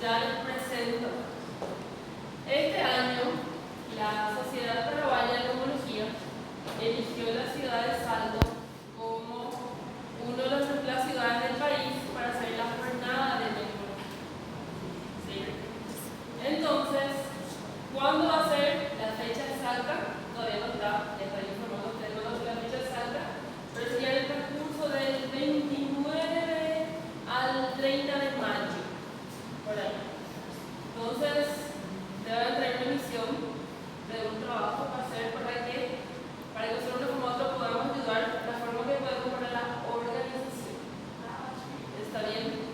Ya les presento. Este año, la Sociedad Paraguaya de Neumología eligió la ciudad de Salto como una de las ciudades del país para hacer la jornada de neumología. ¿Sí? Entonces, ¿cuándo va a ser la fecha exacta? Todavía no está, ya está informando usted cuándo es la fecha exacta, pero sería en el transcurso del 29 al 30 de mayo, por ahí. Entonces, debe traer una misión de un trabajo para hacer para que nosotros de forma u otra podamos ayudar de la forma que podemos para la organización. ¿Está bien?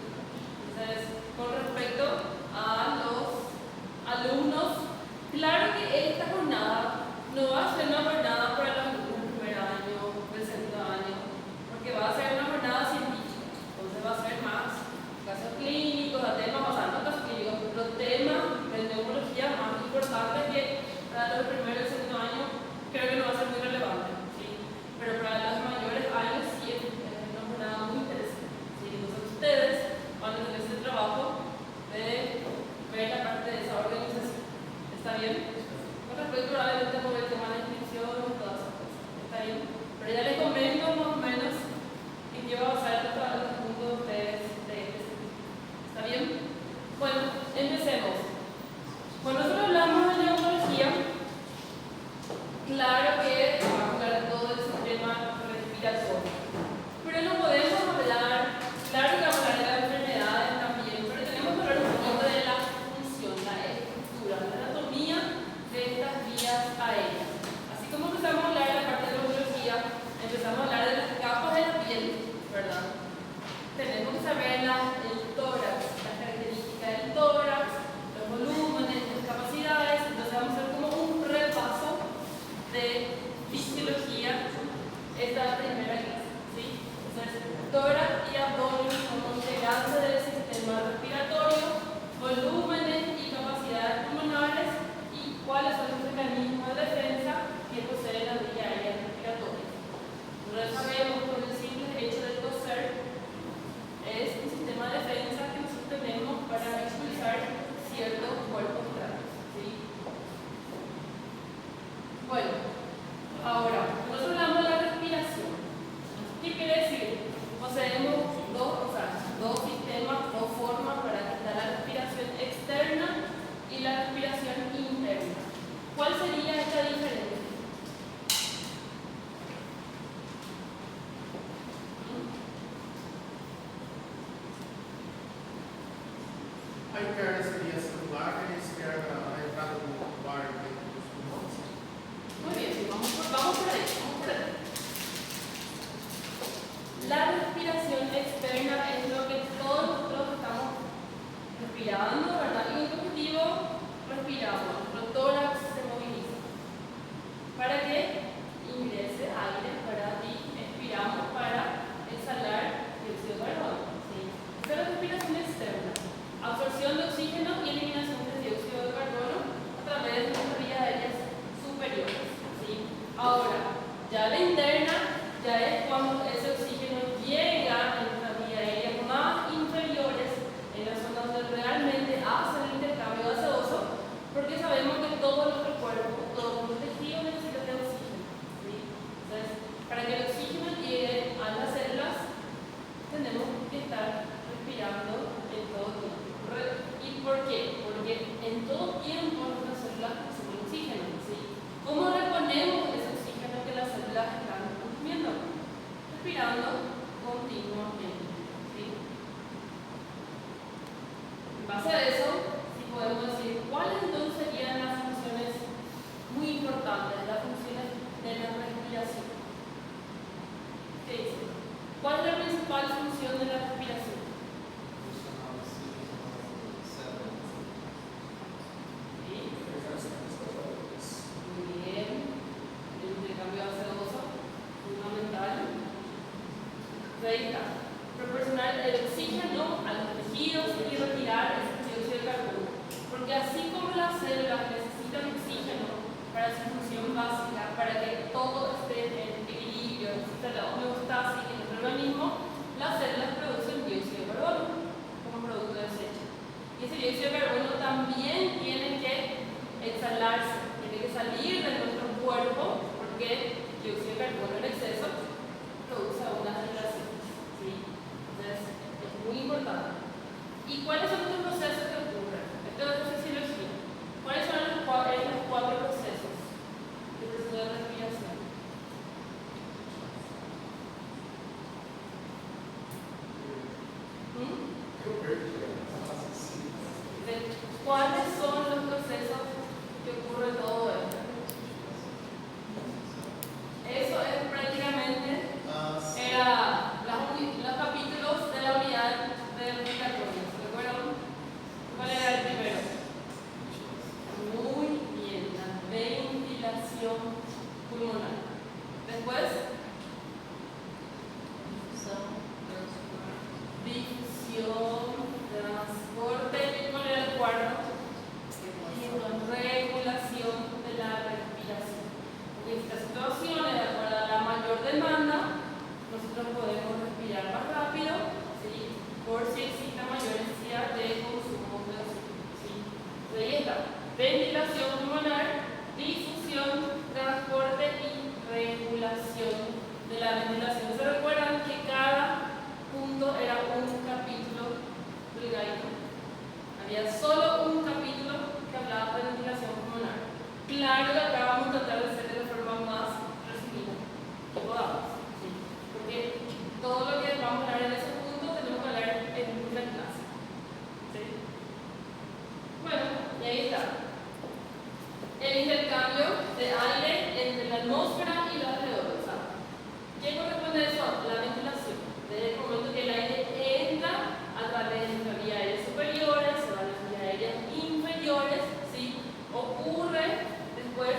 Entonces, con respecto a los alumnos, claro que esta jornada no va a ser una jornada para los alumnos del primer año, del segundo año, porque va a ser una jornada científica. Entonces va a ser más casos clínicos, temas, o sea, no casos clínicos, los temas de neumología más importantes que para los primeros y segundo año creo que no va a ser muy relevante, ¿sí? Pero para los mayores años sí es una jornada muy interesante, ¿sí? Entonces ustedes van a tener ese trabajo de ver la parte de esa organización. ¿Está bien? Con respecto probablemente por el tema de la inscripción y todas esas cosas. ¿Está bien? Pero ya les comento más o menos en qué va a basar el mundo de ustedes de este sentido. ¿Está bien? Bueno, empecemos. Cuando nosotros hablamos de neumología, claro que vamos a hablar de todo el sistema respiratorio. Pero no podemos hablar, claro que vamos a hablar de las enfermedades también, pero tenemos que hablar un poco de la función, la estructura, la anatomía de estas vías aéreas. Así como empezamos a hablar de la parte de neumología, empezamos a hablar de las capas de la piel, ¿verdad? Tenemos que saber el tórax, las características del tórax, los volúmenes, las capacidades. Entonces vamos a hacer como un repaso de fisiología esta primera clase, ¿sí? Entonces, tórax y abdomen como integrantes del sistema respiratorio, volúmenes y capacidades pulmonares y cuáles son los mecanismos de defensa que posee la vía aérea respiratoria. Nosotros sabemos por el simple hecho de toser es un sistema de defensa que nosotros tenemos para expulsar ciertos cuerpos extraños, ¿sí? Bueno, ahora, nosotros hablamos de la respiración. ¿Qué quiere decir? Poseemos dos sistemas, dos formas para que está la respiración externa y la respiración interna. ¿Cuál sería esta diferencia? A interna seria celular e a externa a entrada do ar dentro dos pulmões. Muy bien, sí, vamos por ahí. La respiración externa es lo que todos nosotros estamos respirando, ¿verdad? Y en el objetivo respiramos, nuestro tórax se moviliza para que ingrese aire, ¿verdad? Y expiramos para exhalar dióxido de carbono, ¿sí? Esta es la respiración externa. Absorción de oxígeno y eliminación de dióxido de carbono a través de nuestras vías aéreas superiores, ¿sí? Ahora, ya la interna ya es cuando ese oxígeno llega a nuestras vías aéreas más inferiores, en las zonas donde realmente hace el intercambio gaseoso, porque sabemos que todo nuestro cuerpo, todo nuestro tejido necesita de oxígeno, ¿sí? Entonces, para que el oxígeno llegue a las células, tenemos que estar respirando en todo tiempo. ¿Y por qué? Porque en todo tiempo nuestras células consumen oxígeno, ¿sí? ¿Cómo reponemos ese oxígeno que las células están consumiendo? Respirando continuamente, ¿sí? En base a eso, sí podemos decir cuáles entonces serían las funciones muy importantes, las funciones de la respiración. ¿Qué dice? ¿Cuál es la principal función de la respiración? Proporcionar el oxígeno a los tejidos y retirar ese dióxido de carbono. Porque así como las células necesitan oxígeno para su función básica, para que todo esté en equilibrio, necesita la homeostasis en nuestro organismo, las células producen dióxido de carbono como producto de desecho. Y ese dióxido ¿Y cuáles son los procesos que ocurren? Esto es fisiología. ¿Cuáles son los cuatro procesos? El proceso de respiración. ¿Cuáles son los procesos que ocurre todo esto? Eso es prácticamente los capítulos de la unidad de respiratoria. ¿Se acuerdan? ¿Cuál era el primero? Muy bien, la ventilación pulmonar. Después, difusión, transporte, ¿cuál era el cuarto? Regulación de la respiración. En esta situación, de acuerdo a la mayor demanda, nosotros podemos respirar más rápido, ¿sí? Por si existe mayor necesidad de consumo de oxígeno, ¿sí? Entonces, ahí está. Ventilación pulmonar, difusión, transporte y regulación de la ventilación. ¿Se recuerdan que cada punto era un capítulo pulgarico? Había solo un capítulo que hablaba de ventilación pulmonar. Claro que acá vamos a tratar de hacer de la forma más resumida que podamos, ¿sí? Porque todo lo que vamos a hablar en ese punto tenemos que hablar en una clase, ¿sí? Bueno, y ahí está. El intercambio de aire entre la atmósfera y los alrededores. ¿Qué corresponde a eso? La ventilación. Desde el momento que el aire entra a través de las vías aéreas superiores, se va a las vías aéreas inferiores, ¿sí? Ocurre después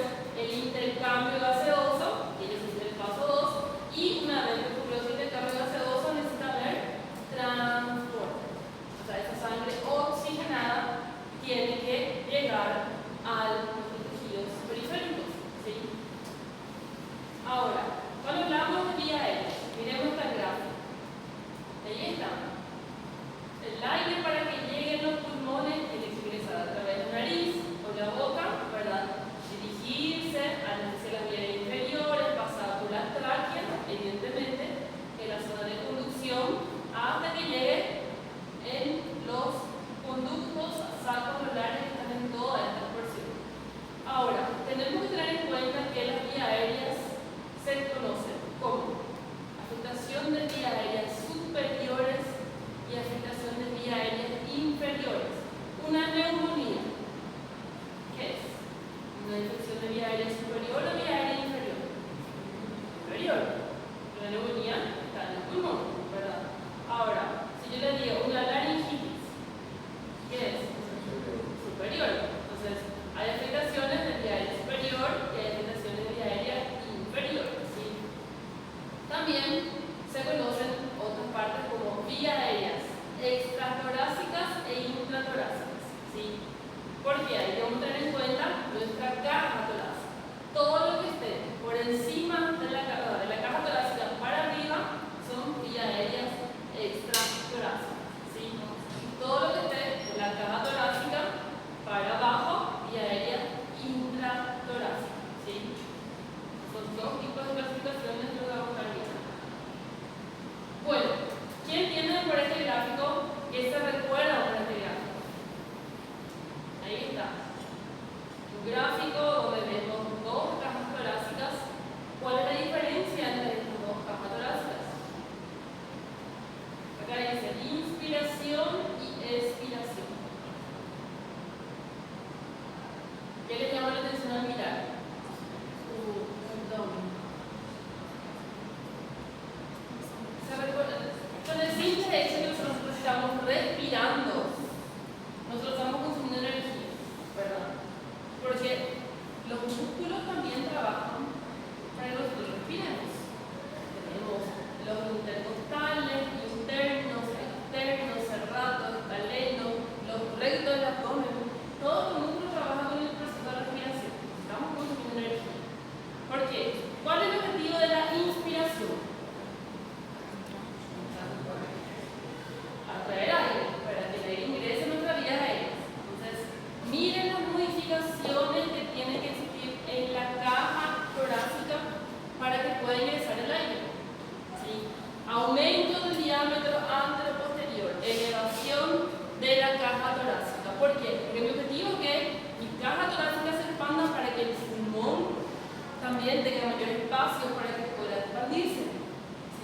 también tenga mayor espacio para que pueda expandirse.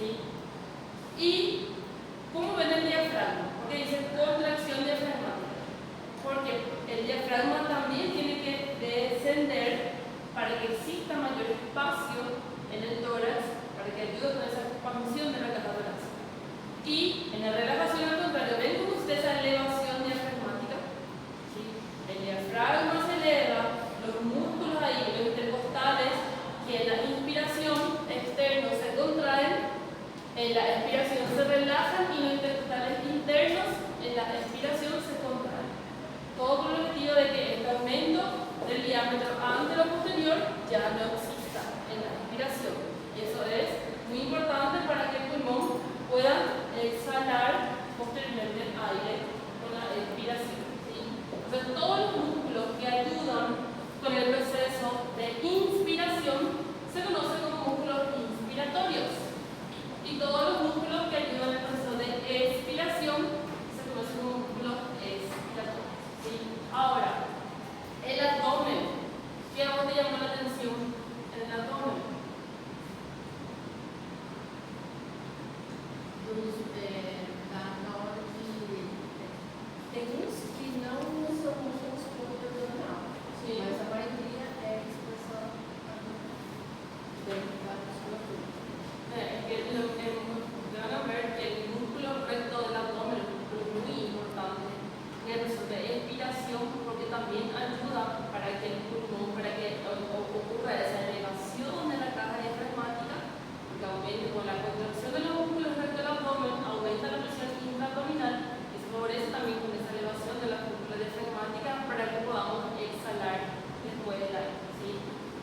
¿Sí? ¿Y cómo ven el diafragma? Porque dice contracción diafragmática. Porque el diafragma también tiene que descender para que exista mayor espacio en el tórax, para que ayude con esa expansión de la caja torácica. Y en la relajación al contrario, ¿ven cómo ustedes esa elevación diafragmática? ¿Sí? El diafragma se eleva, los músculos ahí, los intercostales, que en la inspiración externos se contraen, en la expiración se relajan y los intercostales internos en la expiración se contraen. Todo con el objetivo de que este aumento del diámetro antero-posterior ya no exista en la expiración. Y eso es muy importante para que el pulmón pueda exhalar posteriormente aire con la expiración. ¿Sí? Entonces, todos los músculos que ayudan con el proceso de inspiración se conocen como músculos inspiratorios. Y todos los músculos que ayudan al proceso de expiración se conocen como músculos expiratorios. ¿Sí? Ahora, el abdomen. ¿Qué a vos te llamó la atención en el abdomen? Que não somos abdominal, Sim. mas a maioria é expressão dentro da musculatura. Es que van a ver que el músculo recto del abdomen es un músculo muy importante en el proceso de expiración, porque también ayuda para que el pulmón, para que ocurra esa elevación de la caja diafragmática, porque aumenta con la contracción de los músculos recto del abdomen, aumenta la presión intraabdominal y se favorece también con esa elevación de la cúpula diafragmática para que podamos exhalar después del aire. ¿Sí?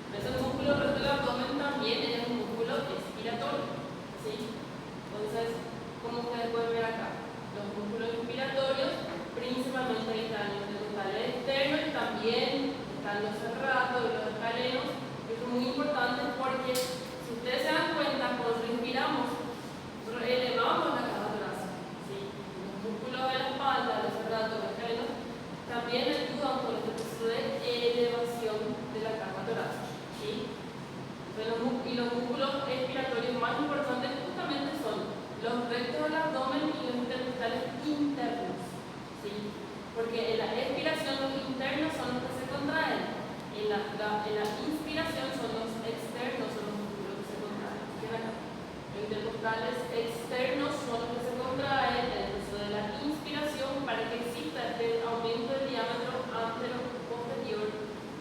Por eso el músculo recto del abdomen también es un músculo expiratorio. ¿Sí? Entonces, como ustedes pueden ver acá, los músculos inspiratorios principalmente están los intercostales externos y también están los serratos y los escalenos. Esto es muy importante porque si ustedes se dan cuenta, cuando respiramos, nosotros elevamos la caja torácica. ¿Sí? Los músculos de la espalda, los serratos, los escalenos, también ayudan con este proceso de elevación de la caja torácica. ¿Sí? Y los músculos expiratorios más importantes justamente son los rectos del abdomen y los intercostales internos. ¿Sí? Porque en la expiración los internos son los que se contraen, en la inspiración son los externos, son los músculos que se contraen. Los intercostales externos son los que se contraen en el proceso de la inspiración para que exista este aumento del diámetro antero-posterior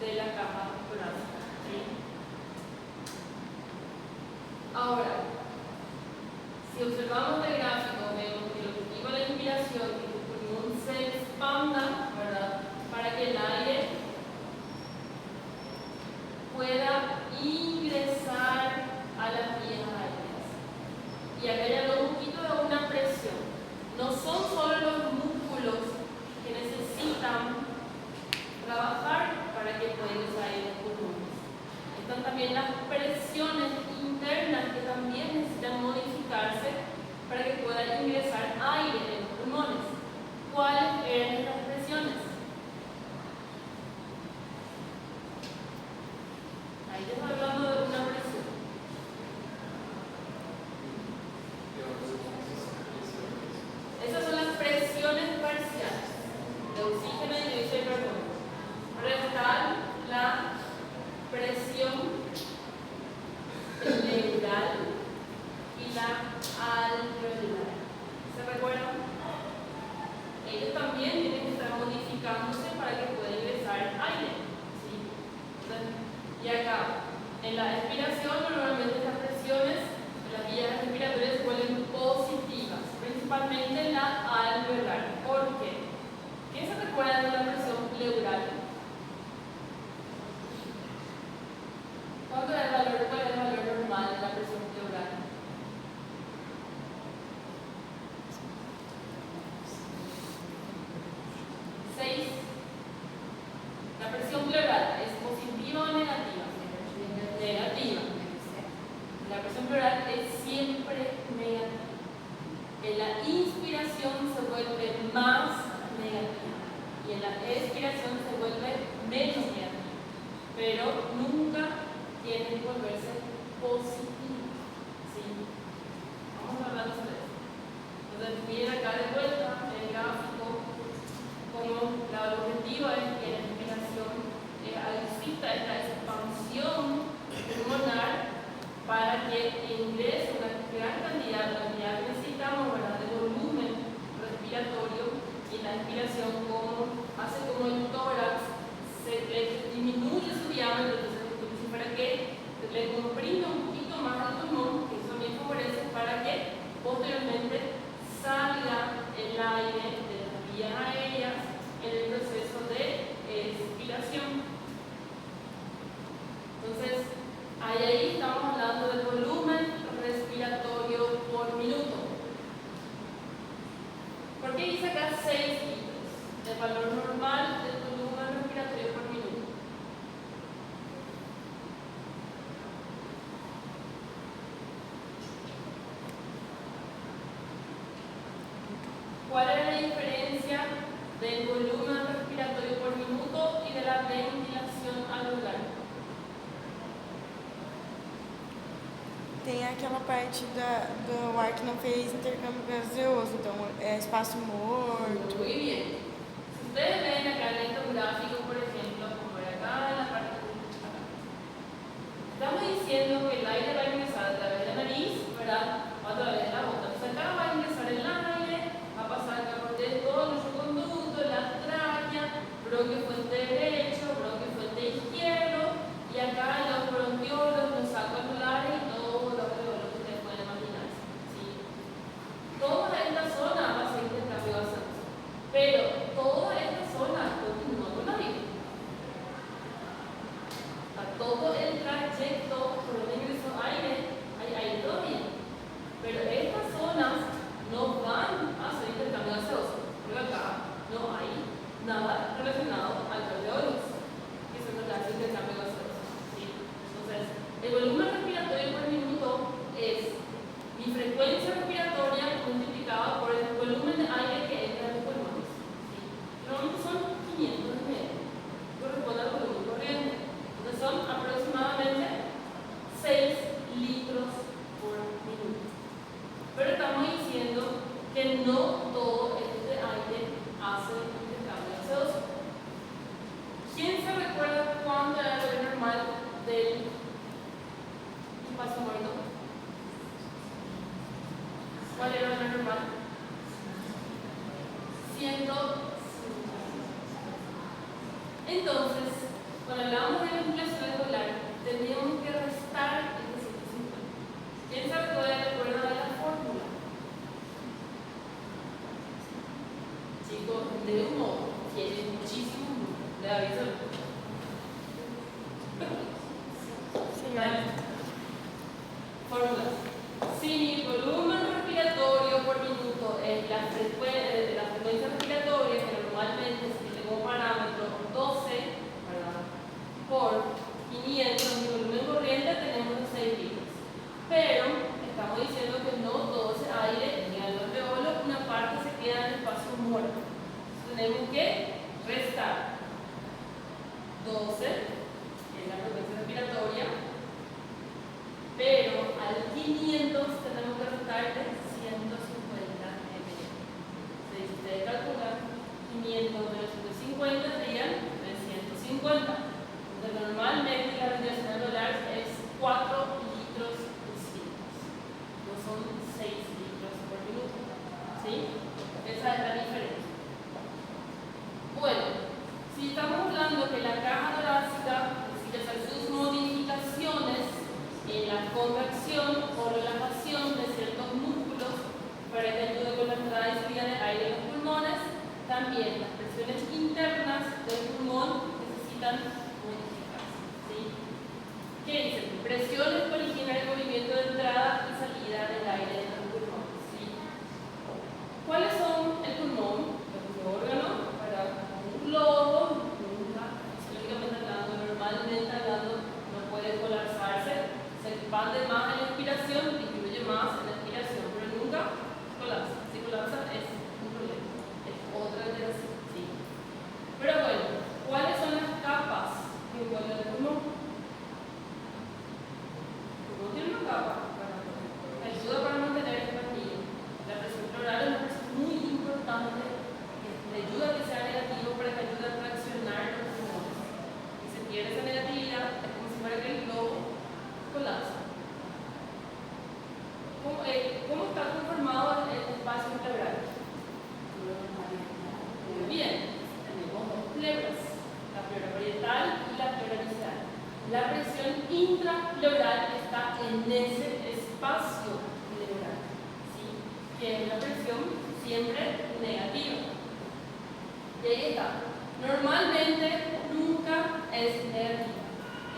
de la caja torácica. ¿Sí? Ahora, si observamos el gráfico, vemos que el objetivo de la inspiración es que el pulmón se expanda, ¿verdad? Para que el aire pueda ingresar a las vías aéreas. Y acá ya lo un poquito de una presión. No son solo los músculos que necesitan trabajar para que puedan salir los pulmones. Están también las presiones internas que también necesitan modificarse para que pueda ingresar aire en los pulmones. ¿Cuáles eran estas presiones? Ahí te estoy hablando de una presión. Esas son las presiones parciales de oxígeno y de dióxido de carbono. Ahora está la presión pleural y la alveolar. ¿Se recuerdan? Ellos también tienen que estar modificándose para que pueda ingresar aire. ¿Sí? Entonces, y acá, en la expiración, normalmente estas presiones de las vías respiratorias se vuelven positivas, principalmente la alveolar. ¿Por qué? ¿Quién se recuerda de la presión pleural? ¿Cuál es el valor normal de la presión pleural? 6. La presión pleural es positiva o negativa. Negativa. La presión pleural es siempre negativa. En la inspiración se vuelve respiración, como hace como el tórax se le disminuye su diámetro, entonces para que le comprime un poquito más al pulmón, que eso también favorece para que posteriormente salga el aire de las vías aéreas en el proceso de expiración. Entonces, ahí estamos hablando del volumen respiratorio por minuto. ¿Por qué dice acá 6 litros? El valor normal del volumen respiratorio por minuto. ¿Cuál es la diferencia del volumen respiratorio por minuto y de la ventilación anular? Tem aquela parte do ar que não fez intercâmbio gaseoso, então é espaço morto. Muy bien. Si ustedes ven acá en este gráfico, por ejemplo, como era acá en la parte de acá, estamos diciendo que el aire va a ingresar a través de la nariz, ¿verdad? O a través de la boca. Entonces acá va a ingresar el aire, va a pasar acá por todo nuestro conducto, la tráquea, bronquio fuente derecho, bronquio fuente izquierdo, y acá los bronquiolos, los sacos anulares y todo lo que ustedes pueden imaginar. ¿Sí? Toda esta zona va a ser intercambio gaseoso, pero toda esta zona continúa con la vida. A todo el trayecto por donde ingresó aire, hay aire todavía. Pero estas zonas no van a ser intercambio gaseoso, porque acá no hay nada relacionado al alveolos, que son los gases de intercambio gaseoso. ¿Sí? Entonces, el volumen respiratorio por minuto es mi frecuencia respiratoria multiplicada por el volumen de aire que entra en los pulmones. ¿Sí? Normalmente son 500 ml, corresponde al volumen corriente. Entonces son aproximadamente 6 litros por minuto. Pero estamos diciendo que no todo este aire hace intercambio gaseoso. ¿Quién se recuerda cuánto era el valor normal del espacio muerto? ¿Cuál era el valor normal? 150. Entonces, cuando hablamos de la inflación alveolar, tendríamos que restar el 150. ¿Quién se recuerda de la fórmula? Chicos, de humo tiene muchísimo humo. Le aviso. Vale. Fórmulas. Si mi volumen respiratorio por minuto es la frecuencia respiratoria, que normalmente se tiene como parámetro 12, ¿verdad? Por 500, mi volumen corriente tenemos 6 litros. Pero estamos diciendo que no todo ese aire llega al alveolo, una parte se queda en el espacio muerto. Entonces tenemos que restar 12, que es la frecuencia respiratoria, pero al 500 tenemos que restarle 150 ml. Si ustedes calculan, 500 menos 150 serían 350. Entonces normalmente la ventilación alveolar es 4 litros distintos, no son 6 litros por minuto. ¿Sí? Esa es la diferencia. Bueno, si estamos hablando que la caja torácica necesita hacer sus modificaciones en la contracción o relajación de ciertos músculos para que ayude con la entrada y salida de aire en los pulmones, también las presiones internas del pulmón necesitan modificarse. ¿Sí? ¿Qué dicen? Presiones para originar el movimiento de entrada y salida del aire en los pulmones. ¿Sí? ¿Cuáles son el pulmón? El órgano para un globo, nunca, fisiológicamente hablando, normalmente hablando, no puede colapsarse, se expande más en la inspiración, disminuye más en la expiración, pero nunca colapsa. Si colapsa es un problema, es otra alteración. ¿Sí? Pero bueno, ¿cuáles son las capas que envuelven el pulmón? El pulmón tiene una capa, ayuda para mantener pleural está en ese espacio pleural, ¿sí? Que es una presión siempre negativa. Y ahí está. Normalmente nunca es negativa.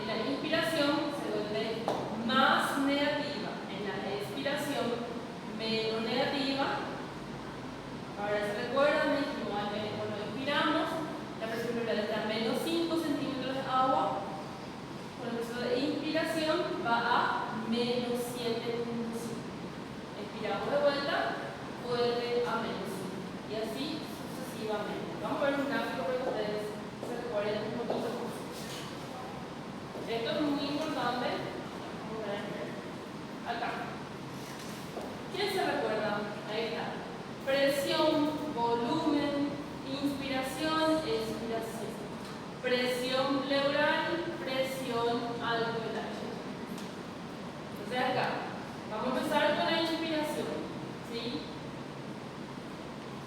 En la inspiración se vuelve más negativa, en la expiración menos negativa. Ahora se recuerdan, dijimos cuando inspiramos, la presión pleural está a menos 5 centímetros de agua. Con el proceso de inspiración va a menos 7.5. Expiramos de vuelta, vuelve a menos 5. Y así sucesivamente. Vamos a ver un gráfico para que ustedes se recuerden un poquito más. Esto es muy importante. Vamos a ver acá. ¿Quién se recuerda? Ahí está. Presión, volumen, inspiración, expiración. Presión pleural, presión alveolar. Entonces acá, vamos a empezar con la inspiración. ¿Sí?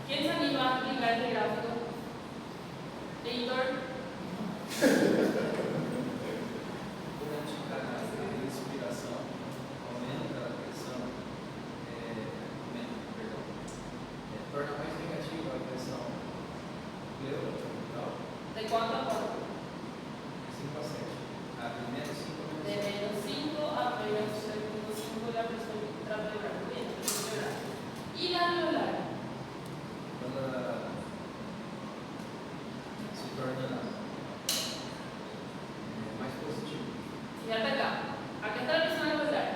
¿Quién se anima a explicar este gráfico? Editor. Durante o canal de inspiração, aumenta a pressão, torna mais negativa a pressão pleural. ¿De cuánto a cuánto? 5 a 7. A menos 5 De menos 5 a menos 7.5 la presión intrapleural. Bien, presión pleural. ¿Y la alveolar? ela se torna mais positiva. Fíjate acá. Acá está la presión alveolar.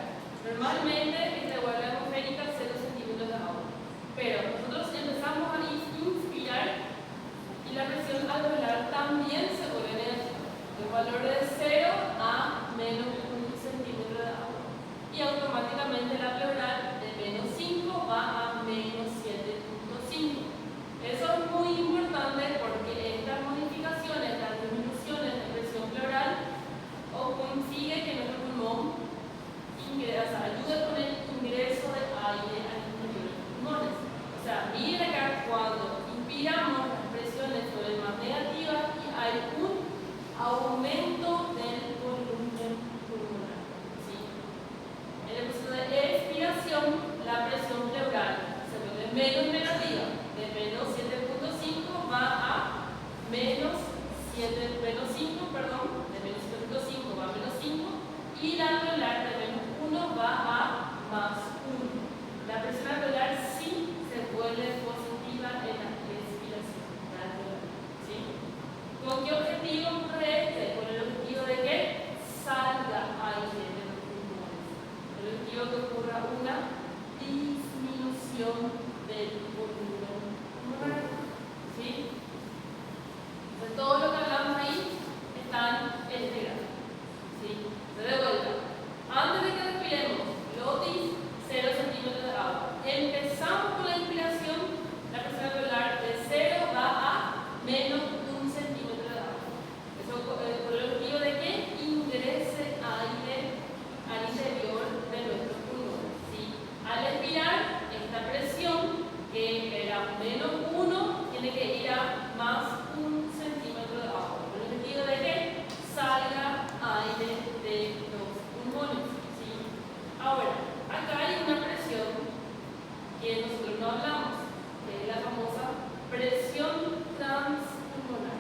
Normalmente es de vuelta atmosférica 0 centímetros de agua. Pero nosotros empezamos a inspirar y la presión alveolar también se vuelve negativa. El valor de 0 a menos 1 centímetro de agua. Y automáticamente la pleural de menos 5 va a menos 7.5. Eso es muy importante porque estas modificaciones, estas disminuciones de presión pleural, consigue que nuestro pulmón ayude con el ingreso de aire al interior de los pulmones. O sea, miren acá, cuando inspiramos, las presiones son más negativas y hay un aumento del volumen pulmonar. ¿Sí? En el proceso de expiración, la presión pleural se vuelve menos negativa. De menos 7.5 va a menos 5, de menos 7.5 va a menos 5 y la alveolar de menos 1 va a más 1. La presión alveolar sí se vuelve positiva en la expiración. ¿Sí? ¿Con qué objetivo ocurre este? Con el objetivo de que salga aire de los pulmones. El objetivo de que ocurra una disminución del volumen pulmonar. ¿Sí? Entonces, todo lo que hablamos ahí está en este gráfico. ¿Sí? De vuelta. Antes de que respiremos, lotis 0 centímetros de agua. Empezamos con la inspiración, la presión alveolar de 0 va a menos 1 centímetro de agua. Eso con el objetivo de que ingrese aire al interior de nuestros pulmones. ¿Sí? Al expirar, esta presión, que era menos 1, tiene que ir a más 1 centímetro de agua. Con el objetivo de que salga aire de los pulmones. ¿Sí? Ahora, acá hay una presión que nosotros no hablamos, que es la famosa presión transpulmonar.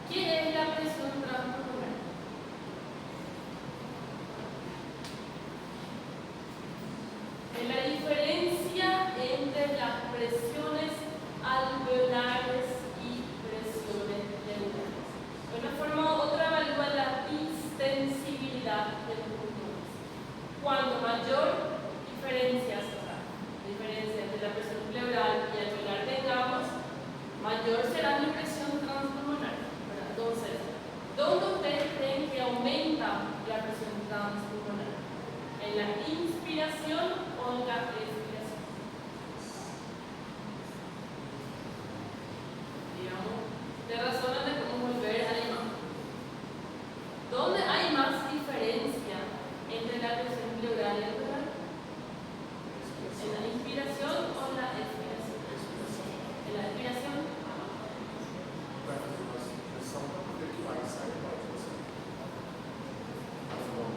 ¿Qué es la presión transpulmonar? Es la diferencia entre las presiones alveolares y presiones pleurales. De una forma u otra evalúa la distensibilidad de los pulmones. Cuanto mayor diferencia entre la presión pleural y alveolar tengamos, mayor será mi presión transpulmonar. Entonces, ¿dónde ustedes creen que aumenta la presión transpulmonar? ¿En la inspiración o en la expiración? Digamos, de razones de cómo volver a la imagen. ¿Dónde hay más diferencia entre la presión pleural y alveolar? ¿En la inspiración o en la expiración? En la expiración. Para fazer uma expressão para poder que vai sair da você. Mas eu vou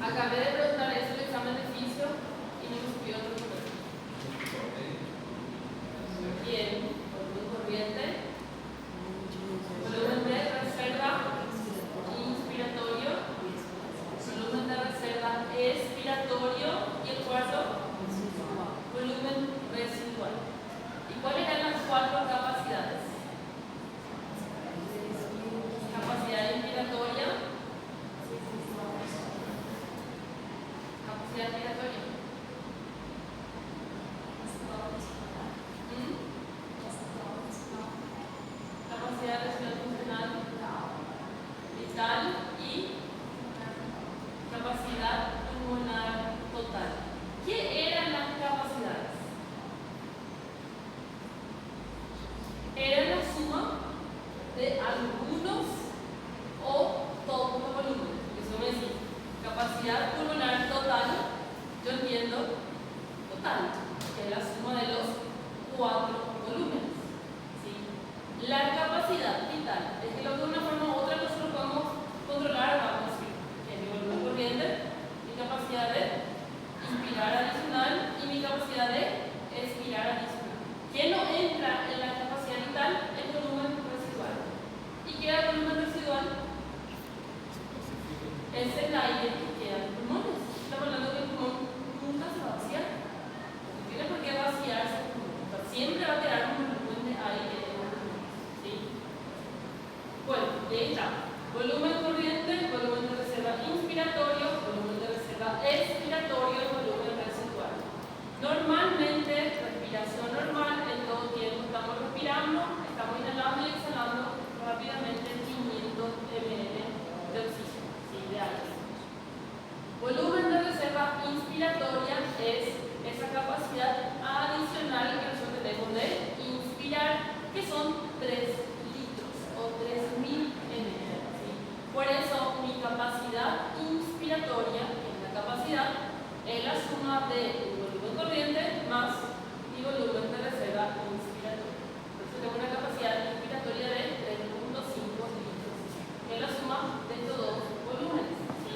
Acabé de preguntar eso en el examen de fisio y no me subió otro número. Bien, volumen corriente, volumen de reserva inspiratorio, volumen de reserva expiratorio y el cuarto, volumen residual. ¿Y cuáles eran las cuatro capacidades? Capacidad inspiratoria, capacidad expiratoria. Capacidad respiratoria funcional, vital y capacidad pulmonar total. ¿Qué eran las capacidades? Eran la suma de algunos o todos los volúmenes. Eso me dice, capacidad pulmonar total, yo entiendo total, que es la suma de los 4 volúmenes. ¿Sí? La capacidad vital es que lo de una forma u otra nosotros podemos controlar, vamos a decir, que es mi volumen corriente, mi capacidad de inspirar adicional y mi capacidad de expirar adicional. ¿Qué no entra en la capacidad vital? El volumen residual. ¿Y qué es el volumen residual? Es el aire que queda en los pulmones. Estamos hablando que el pulmón nunca se va a vaciar. No tiene por qué vaciarse el pulmón. O sea, siempre va a quedar un volumen de aire en los pulmones. ¿Sí? Bueno, y ahí está. Volumen corriente, volumen de reserva inspiratorio, volumen de reserva expiratorio y volumen residual. Normalmente, respiración normal, en todo tiempo estamos respirando, estamos inhalando y exhalando rápidamente 500 ml de oxígeno, ¿sí? De aire. Volumen de reserva inspiratoria es esa capacidad adicional que nosotros tenemos de inspirar, que son 3 litros o 3000 ml. ¿Sí? Por eso mi capacidad inspiratoria, que es la capacidad, es la suma de un volumen corriente más mi volumen de reserva inspiratoria. Por eso tengo una capacidad inspiratoria de 3.5 litros, que es la suma de estos dos volúmenes. ¿Sí?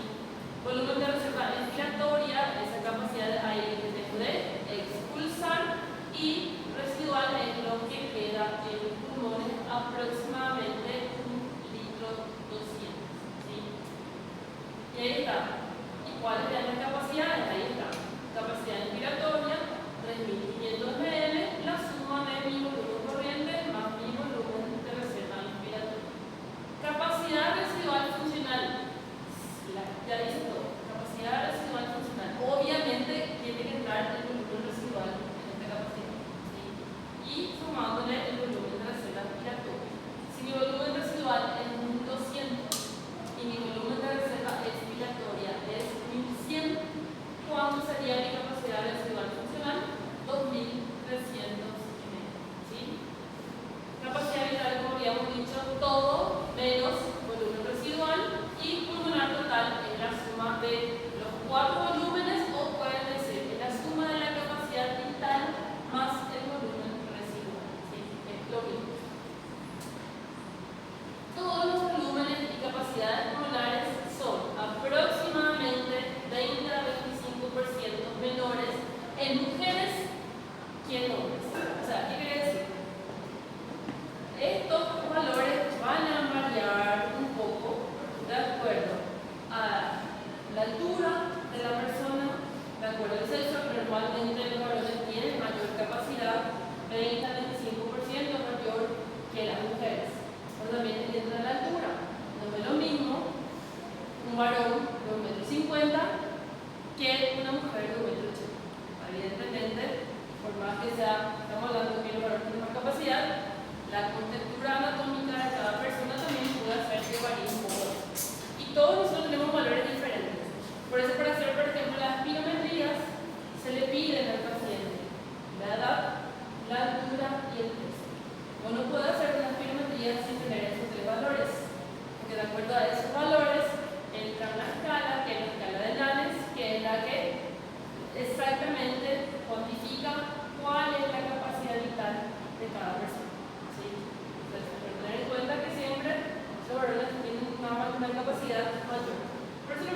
Volumen de reserva inspiratoria, esa capacidad de aire que tengo de expulsar, y residual es lo que queda en los pulmones, aproximadamente 1 litro 200. ¿Sí? Y ahí está. ¿Y cuáles eran las capacidades? Ahí está. Capacidad inspiratoria, 3500 ml, la suma de mi volumen corriente más mi volumen de reserva inspiratoria. Capacidad residual funcional. Ya dice todo. Capacidad residual funcional. Obviamente tiene que entrar el volumen residual en esta capacidad. ¿Sí? Y sumándole el volumen de reserva inspiratoria. Si mi volumen residual es 1200 y mi volumen de reserva expiratoria es 1100, ¿cuánto sería mi capacidad residual funcional? 2300 ml. ¿Sí? Capacidad vital, como habíamos dicho, todo menos volumen residual, y pulmonar total es la suma de los 4 volúmenes, o pueden decir, es la suma de la capacidad vital más el volumen residual. ¿Sí? Es lo mismo. Todos los volúmenes y capacidades pulmonares son aproximadamente 20 a 25% menores en mujeres que en hombres. O sea, ¿qué quiere decir? Estos valores van a variar un poco de acuerdo a la altura de la persona, de acuerdo al sexo, pero normalmente los varones tienen mayor capacidad, 20 a 25% mayor que las mujeres. Pero también entra la altura. No es lo mismo un varón de 1,50 m que una mujer de 1,80 m. Evidentemente, por más que sea, estamos hablando de que el varón tiene más capacidad, la contextura anatómica de cada persona también puede hacer que varíe un poco. Y todos nosotros tenemos valores diferentes. Por eso, para hacer, por ejemplo, las pirometrías, se le piden al paciente la edad, la altura y el peso. Uno puede hacer las pirometrías sin tener esos 3 valores, porque de acuerdo a esos valores entra una escala, que es la escala de Nance, que es la que exactamente cuantifica cuál es la capacidad vital de cada persona. ¿Sí? Entonces, tener en cuenta que siempre los varones tienen una capacidad mayor. Por eso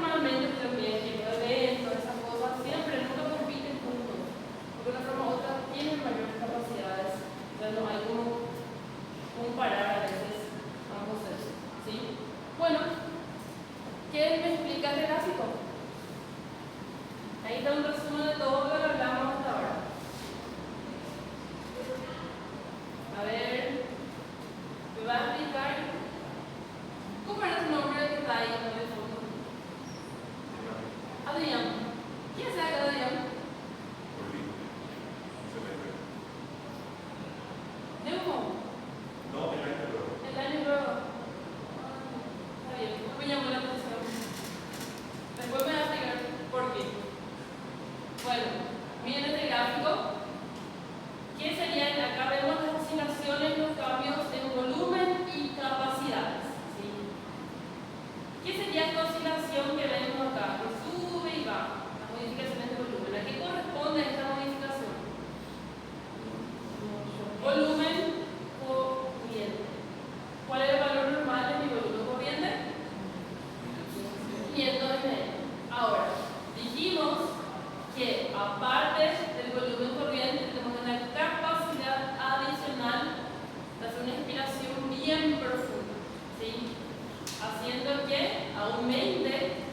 aumente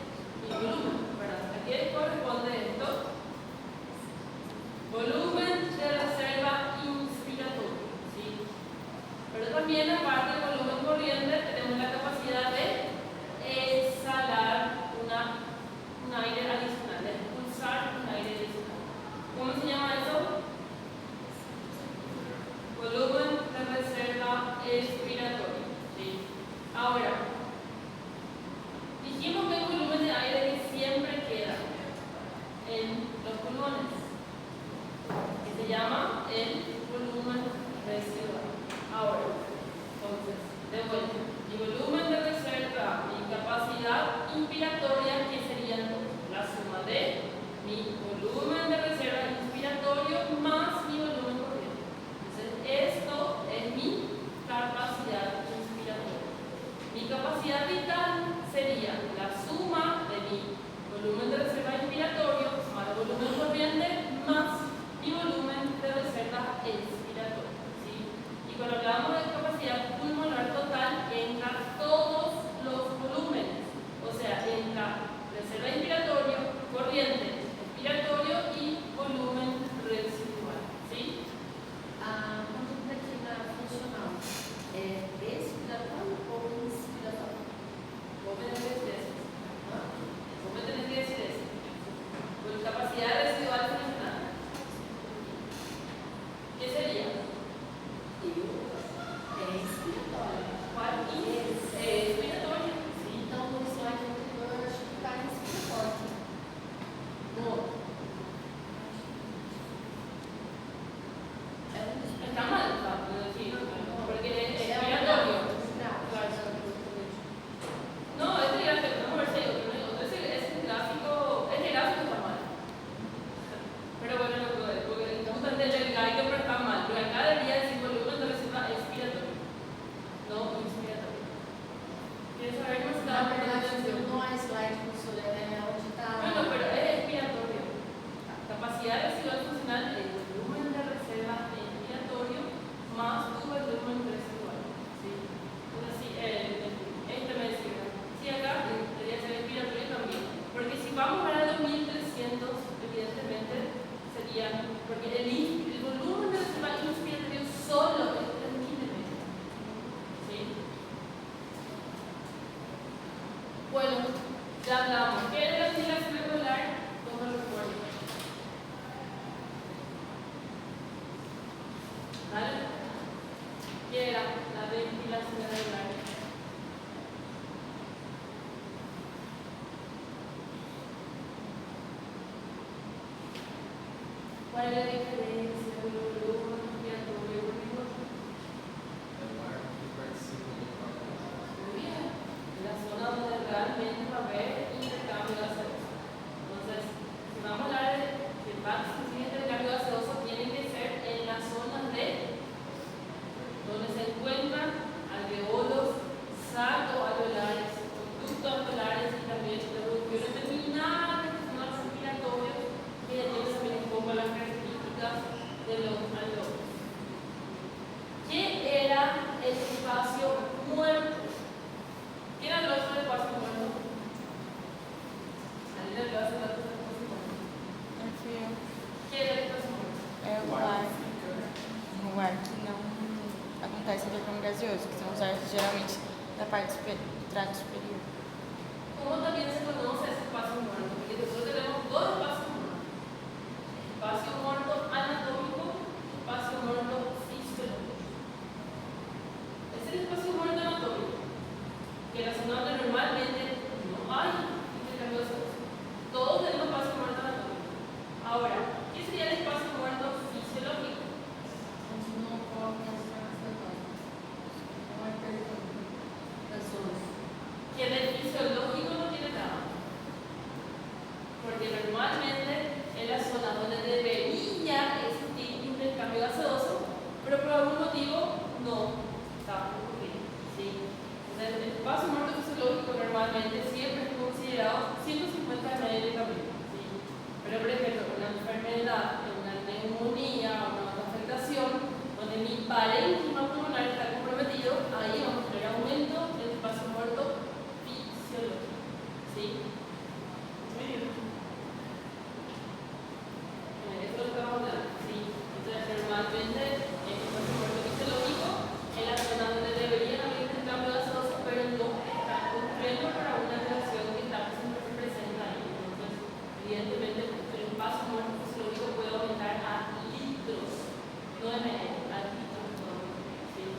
mi volumen, ¿verdad? ¿A qué corresponde esto? Volumen de reserva inspiratorio, ¿sí? Pero también, aparte del volumen corriente, tenemos la capacidad de exhalar un aire adicional, de expulsar un aire adicional. ¿Cómo se llama eso? Volumen de reserva expiratoria, ¿sí? Ahora, dijimos que hay un volumen de aire que siempre queda en los pulmones, que se llama el volumen residual. Ahora, entonces, de vuelta, mi volumen de reserva, mi capacidad inspiratoria, que sería la suma de mi volumen de reserva inspiratorio más mi volumen corriente. Entonces, esto es mi capacidad inspiratoria. Mi capacidad vital sería la suma de mi volumen de reserva inspiratorio más el volumen corriente más mi volumen de reserva expiratoria, ¿sí? Y cuando hablamos de capacidad pulmonar total, entra todos los volúmenes, o sea, entra reserva inspiratorio, corriente, expiratorio y volumen residual, ¿sí? A contratina funcional é respiratório ou inspiratório? Vos me tenés que decir eso. Vos me tenés que decir eso. Con capacidad residual funcional. ¿Qué sería? É inspiratório. ¿Cuál? Expiratorio. Sí. Então, no slide anterior, eu acho que está inspiratório. No. Está mal, sí, porque es expiratorio. No, este gráfico, no me parece ese gráfico está mal. Pero bueno, porque estamos tan delgados que está mal. Pero acá debería decir volumen de reserva expiratorio, no inspiratorio. ¿Quieres saber cómo se Na está verdade, não é slide, professora, é onde está. Bueno, pero es expiratorio. Capacidad residual funcional es el volumen de reserva expiratorio más tu volumen residual. ¿Sí? Entonces, sí, este me decía. Sí, acá debería ser expiratorio también. Porque si vamos a los 1300, evidentemente sería. Porque el volumen de reserva inspiratorio solo es 3000 metros. ¿Sí? Bueno, ya hablamos. ¿Qué es la ventilación regular? ¿Cómo lo recuerdo? ¿Vale? ¿Qué era la ventilación regular? ¿Cuál es la diferencia entre el volumen respiratorio y el volumen? É o ar que participa do corpo. Muy bien. La zona donde realmente va a haber intercambio gaseoso. Entonces, si vamos a hablar de que va a existir intercambio gaseoso, tiene que ser en las zonas de donde se encuentran alveolos, saco alveolares, conductos alveolares y también reducciones terminales, que son los respiratorios, que tienen también un poco las características de los alveolos. ¿Qué era el espacio muerto? ¿Qué era el otro espacio muerto? ¿Alguien le va a hacer el otro espacio muerto? ¿Qué era el espacio muerto? É o ar. O ar que não acontece intercâmbio gaseoso, que são os ares geralmente da parte trato superior. ¿Cómo también se conoce ese espacio muerto? Porque nosotros tenemos dos espacios muertos. Espacio muerto anatómico, espacio muerto fisiológico. Es el espacio muerto anatómico, que en la zona donde normalmente no hay intercambio gaseoso. Todos tenemos espacio muerto anatómico. Ahora, ¿qué sería el espacio muerto fisiológico? Onde não ocorre as transpiratórias. Não é intercâmbio gasoso. Que en el fisiológico no tiene nada. Porque normalmente es la zona donde debería existir intercambio gaseoso, pero por algún motivo no está ocurriendo. ¿Sí? Entonces, el espacio muerto fisiológico normalmente siempre es considerado 150 ml de camino. ¿Sí? Pero, por ejemplo, una enfermedad, una neumonía, una afectación, donde mi parénquima pulmonar está comprometido, ahí vamos a tener aumento del espacio muerto fisiológico. evidentemente el espacio muerto fisiológico puede aumentar a litros, no de ml, a litros. ¿Sí?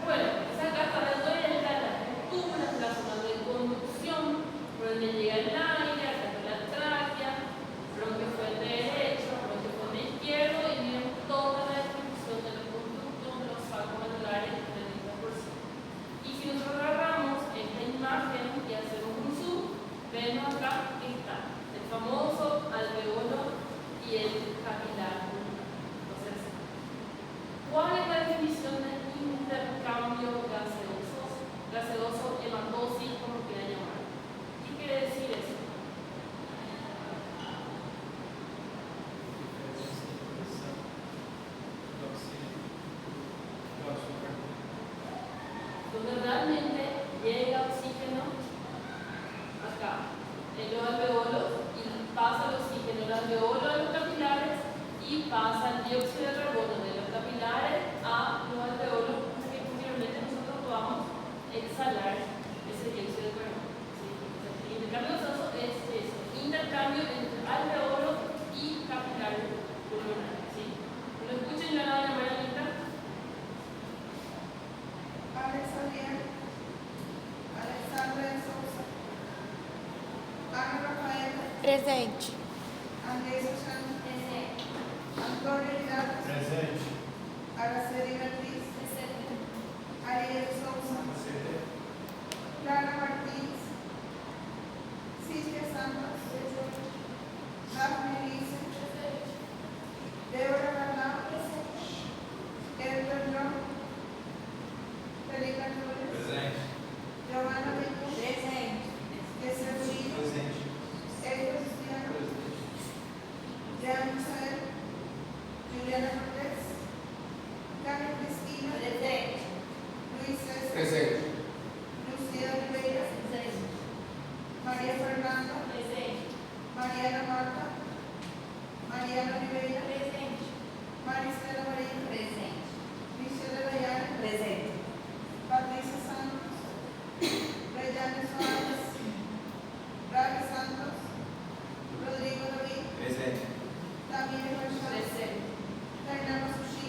Bueno, esa carta de vuelta, las estructuras, la zona de conducción, por donde llega el aire, hasta la tráquea, bronquio fuerte derecho, bronquio fuerte izquierdo, y miren toda la distribución de los conductos, los sacos alveolares, el 30%. Y si nosotros agarramos esta imagen y hacemos un zoom, vemos acá que está el famoso alveolo y el capilar. Entonces, ¿cuál es la definición de intercambio gaseoso? Gaseoso, hematosis, como quieran llamar. ¿Qué quiere decir eso? Donde realmente llega oxígeno acá, en los alveolos, y pasa el oxígeno en los alveolos de los capilares y pasa el dióxido de carbono de los capilares a los alveolos para que posteriormente nosotros podamos exhalar ese dióxido de carbono. ¿Sí? El intercambio gaseoso es eso, intercambio entre alveolos y capilares pulmonares. ¿Sí? ¿Lo escuchan ya la María? Alex Javier, Alexandra de Souza, Ana Rafaela, Presente. Andrés Oxano, Antônio Vidal, Presente. Araceli Beatriz, Ariel Souza, Clara Martins, Cícea Santos, Daphne Elise, Débora Bernal, Edward John, Felipe Antunes, Presente. Giovanna Vitor, Essa Uribe, Presente. Hector Cristiano, Jean Misael, Juliana Cortés, Carmen Cristina, Luis César, Presente. Lucía Oliveira, María Fernanda, Mariana Marta, Mariana Oliveira, Maristela Maria, Michelle Dayane, Patricia Santos, Reyane Soares, Ravi Santos, Rodrigo David, Presente. Tamir Machado, Fernando Sushi,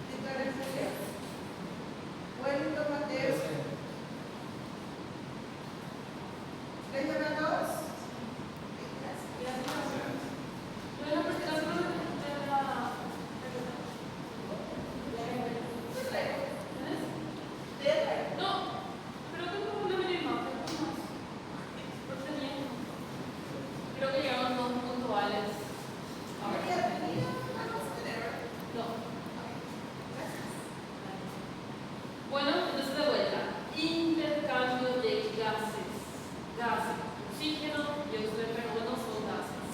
Victoria Feliz, Wellington Mateus, legisladores, Bueno, porque la zona de la... No, creo que no una mínima, creo que llegaron dos puntuales. No. Bueno, entonces de vuelta. Intercambio de gases. Gases. Oxígeno y dióxido de carbono son gases.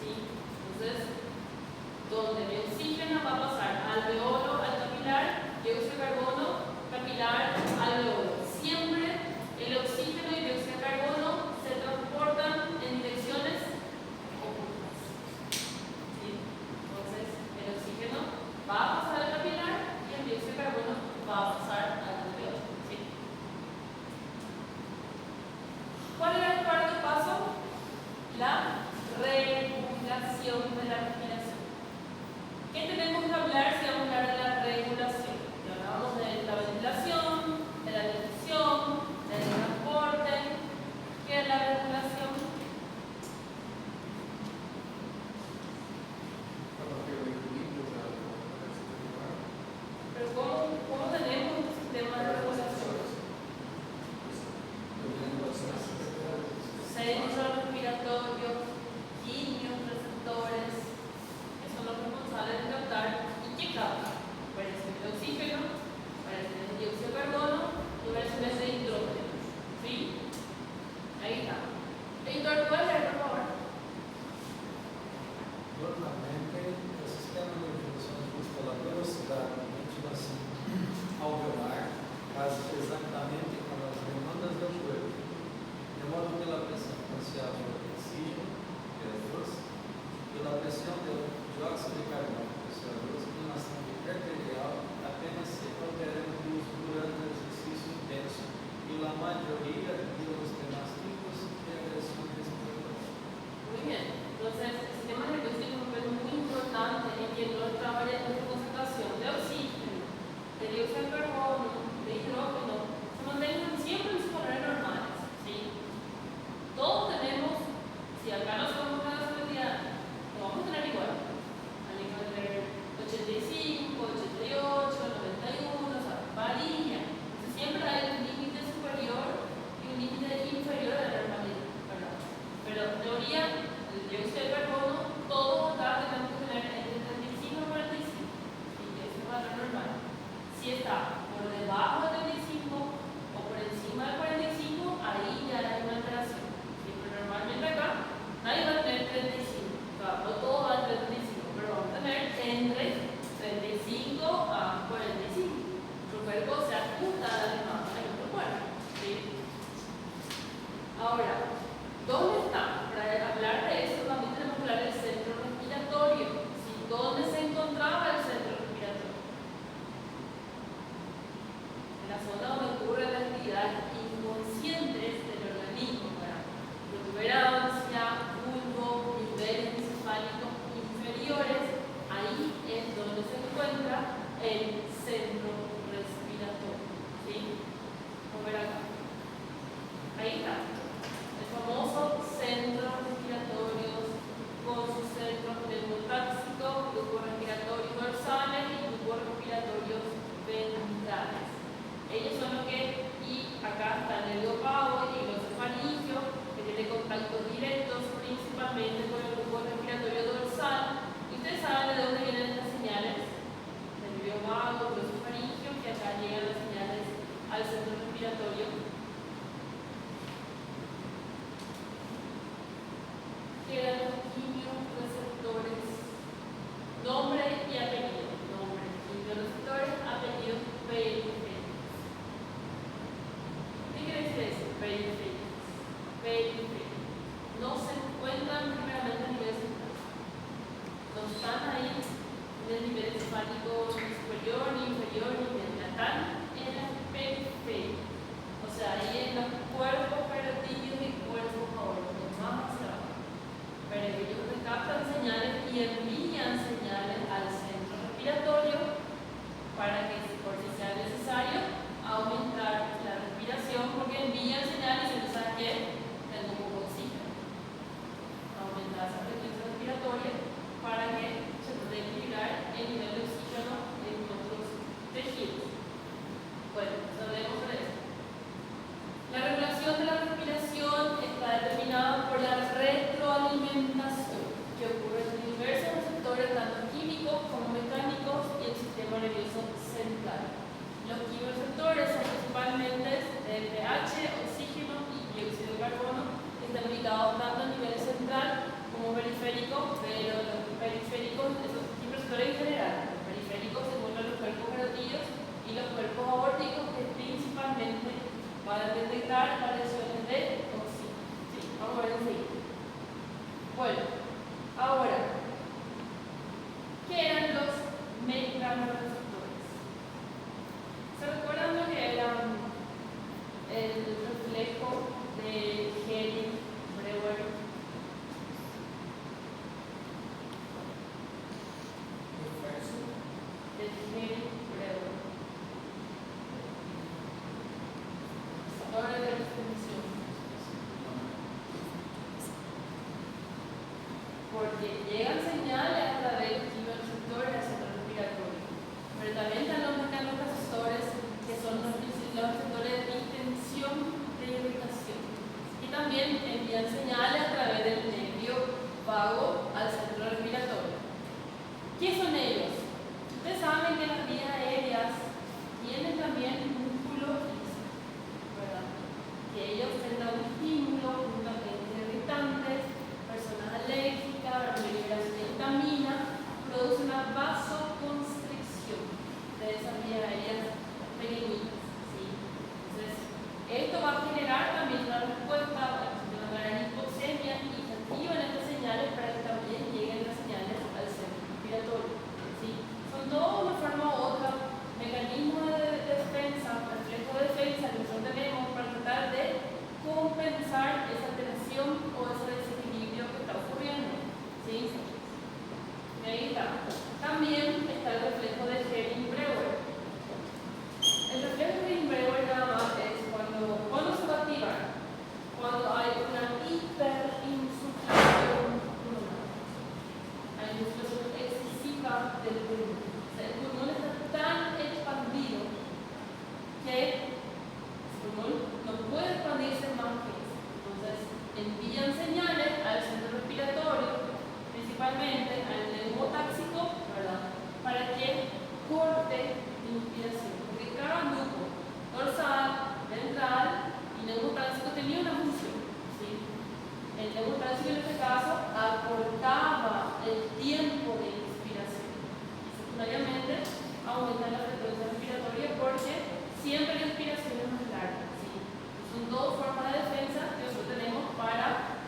¿Sí? Entonces, donde el oxígeno va a pasar al alveolo, al capilar, dióxido de carbono, capilar, alveolo. Siempre el oxígeno y el dióxido de carbono se transportan en direcciones opuestas. ¿Sí? Entonces, el oxígeno va a pasar al capilar y el dióxido de carbono va a pasar al alveolo. ¿Sí? ¿Cuál era el cuarto paso? La regulación de la respiración. ¿Qué tenemos que hablar si vamos a hablar de la regulación? Ya hablábamos de la ventilación, de la difusión, del transporte. ¿Qué es la regulación? Pero ¿cómo tenemos un sistema de regulación? Centros respiratorios, quimios, receptores, que son los responsables de captar y qué captan. Variaciones de oxígeno, variaciones de dióxido de carbono y variaciones de hidrógeno. ¿Sí? Ahí está. Editor, ¿puedes leer, por favor? Normalmente, o sistema de ventilação pela velocidade da ventilação alveolar faz exatamente com as demandas do corpo, de modo que a pressão parcial de oxígeno, PO2, pela pressão de dióxido de carbono, CO2, em ação arterial, apenas se altera durante o exercício intenso, e a maioria dos demais tipos de agressão de ¿Dónde está? Para hablar de eso también tenemos que hablar del centro respiratorio. ¿Sí? ¿Dónde se encontraba el centro respiratorio? En la zona donde ocurren las actividades inconscientes del organismo, para protuberancia, bulbo, niveles encefálicos inferiores. Ahí es donde se encuentra el centro respiratorio. ¿Sí? Vamos a ver acá. Ahí está. El famoso centro respiratorio con sus centros pneumotáxicos, grupos respiratorios dorsales y grupos respiratorios ventrales. Ellos son los que, y acá está el nervio vago y el glosofaringeo, que tiene contactos directos principalmente con el grupo respiratorio dorsal. Y ustedes saben de dónde vienen estas señales. El nervio vago, el glosofaringeo, que acá llegan las señales al centro respiratorio. Quedan los quimioreceptores, nombre y apellido. Nombre, quimioreceptores, apellido, periféricos. ¿Qué quiere decir eso? Periféricos. Periféricos. No se encuentran primeramente a nivel central. No están ahí en el nivel encefálico ni superior, ni inferior, ni medio. Están en la periferia. O sea, ahí en los cuerpos perotídeos y cuerpos aórticos, más hacia abajo. Pero ellos captan señales y envían señales al centro respiratorio para que, por si sea necesario, aumentar la respiración, porque envían señales y ¿sabes qué? Tengo poco oxígeno. Aumentar esa frecuencia respiratoria para que se pueda equilibrar el nivel de oxígeno en nuestros tejidos. Bueno, sabemos de eso. La regulación de la respiración está determinada por la retroalimentación que ocurre en diversos receptores, tanto químicos como mecánicos, y el sistema nervioso central. Los quimioreceptores son principalmente de pH, oxígeno y dióxido de carbono, que están ubicados tanto a nivel central como periférico, pero los periféricos, esos quimioreceptores en general, los periféricos se encuentran los cuerpos carotídeos y los cuerpos aórticos, que principalmente van a detectar variaciones de oxígeno. Sí, vamos a ver enseguida. Bueno, ahora, ¿qué eran los mecanorreceptores? ¿Se recuerdan lo que era el reflejo de Hering-Breuer? De Hering-Breuer. Ahora de extensión. Porque llegan señales a través de los quimioreceptores al centro respiratorio. Pero también están los mecanorreceptores, que son los receptores de distensión, de irritación. Y también envían señales a través del nervio vago al centro respiratorio. ¿Qué son ellos? Ustedes saben que las vías aéreas tienen también músculo liso, ¿verdad? Que ellos tendrán un estímulo, un agente irritantes, personas alérgicas, la liberación de histamina, produce una vasoconstricción de esas vías aéreas pequeñitas. ¿Sí? Entonces, esto va a generar también una respuesta de una gran hipoxemia y se activan estas señales para que también lleguen las señales al centro respiratorio. ¿Sí? Son todos, de una forma u otra, mecanismos de defensa, reflejo de defensa que nosotros tenemos para tratar de compensar esa alteración o ese desequilibrio que está ocurriendo. ¿Sí? Y ahí está. También está el reflejo de Hering-Breuer. El reflejo de Hering-Breuer nada más es cuando se va a activar, cuando hay una hiperinsuflación pulmonar. Hay una insuflación excesiva del pulmón. O sea, el pulmón está tan expandido que el pulmón no puede expandirse más que eso. Entonces, envían señales al centro respiratorio, principalmente al neumotáxico, ¿verdad? Para que corte la inspiración. Porque cada grupo dorsal, ventral y neumotáxico tenía una función. ¿Sí? El neumotáxico en este caso acortaba el tiempo de inspiración. Y secundariamente aumenta la frecuencia respiratoria porque siempre la inspiración es más larga. ¿Sí? Son dos formas de defensa que nosotros tenemos para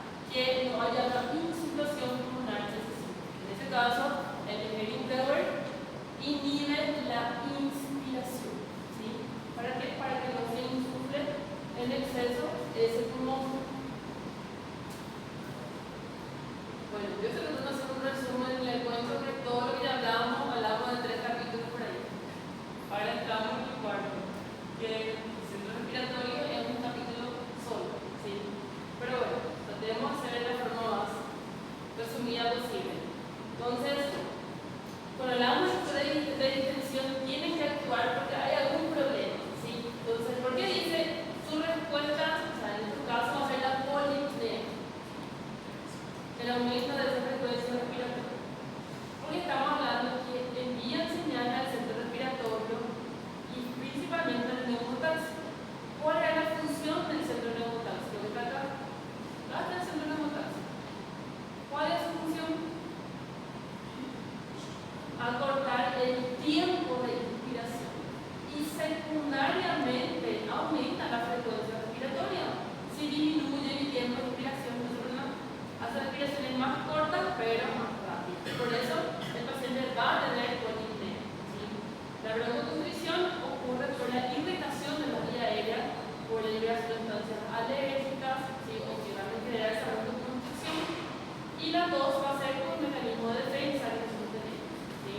la 2 va a ser como un mecanismo de defensa que nosotros tenemos. ¿Sí?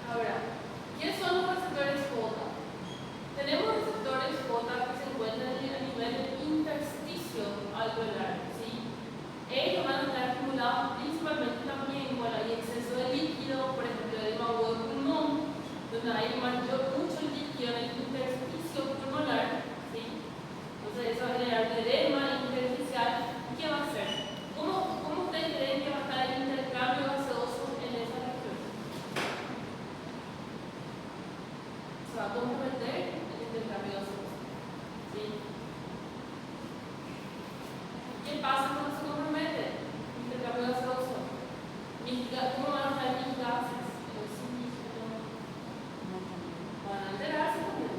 Ahora, ¿qué son los receptores J? Tenemos receptores J que se encuentran a nivel del intersticio alveolar. ¿Sí? Ellos van a estar estimulados principalmente también cuando hay exceso de líquido, por ejemplo, el edema agudo del pulmón, donde hay mucho líquido en el intersticio pulmonar. ¿Sí? Entonces, eso va a generar un edema intersticial. ¿Qué va a hacer? ¿Cómo ustedes creen que va a estar el intercambio gaseoso en esa región? Se va a comprometer el intercambio gaseoso. ¿Sí? ¿Qué pasa cuando se compromete el intercambio gaseoso? ¿Cómo van a estar mis gases? Los oxígenos van a alterarse también,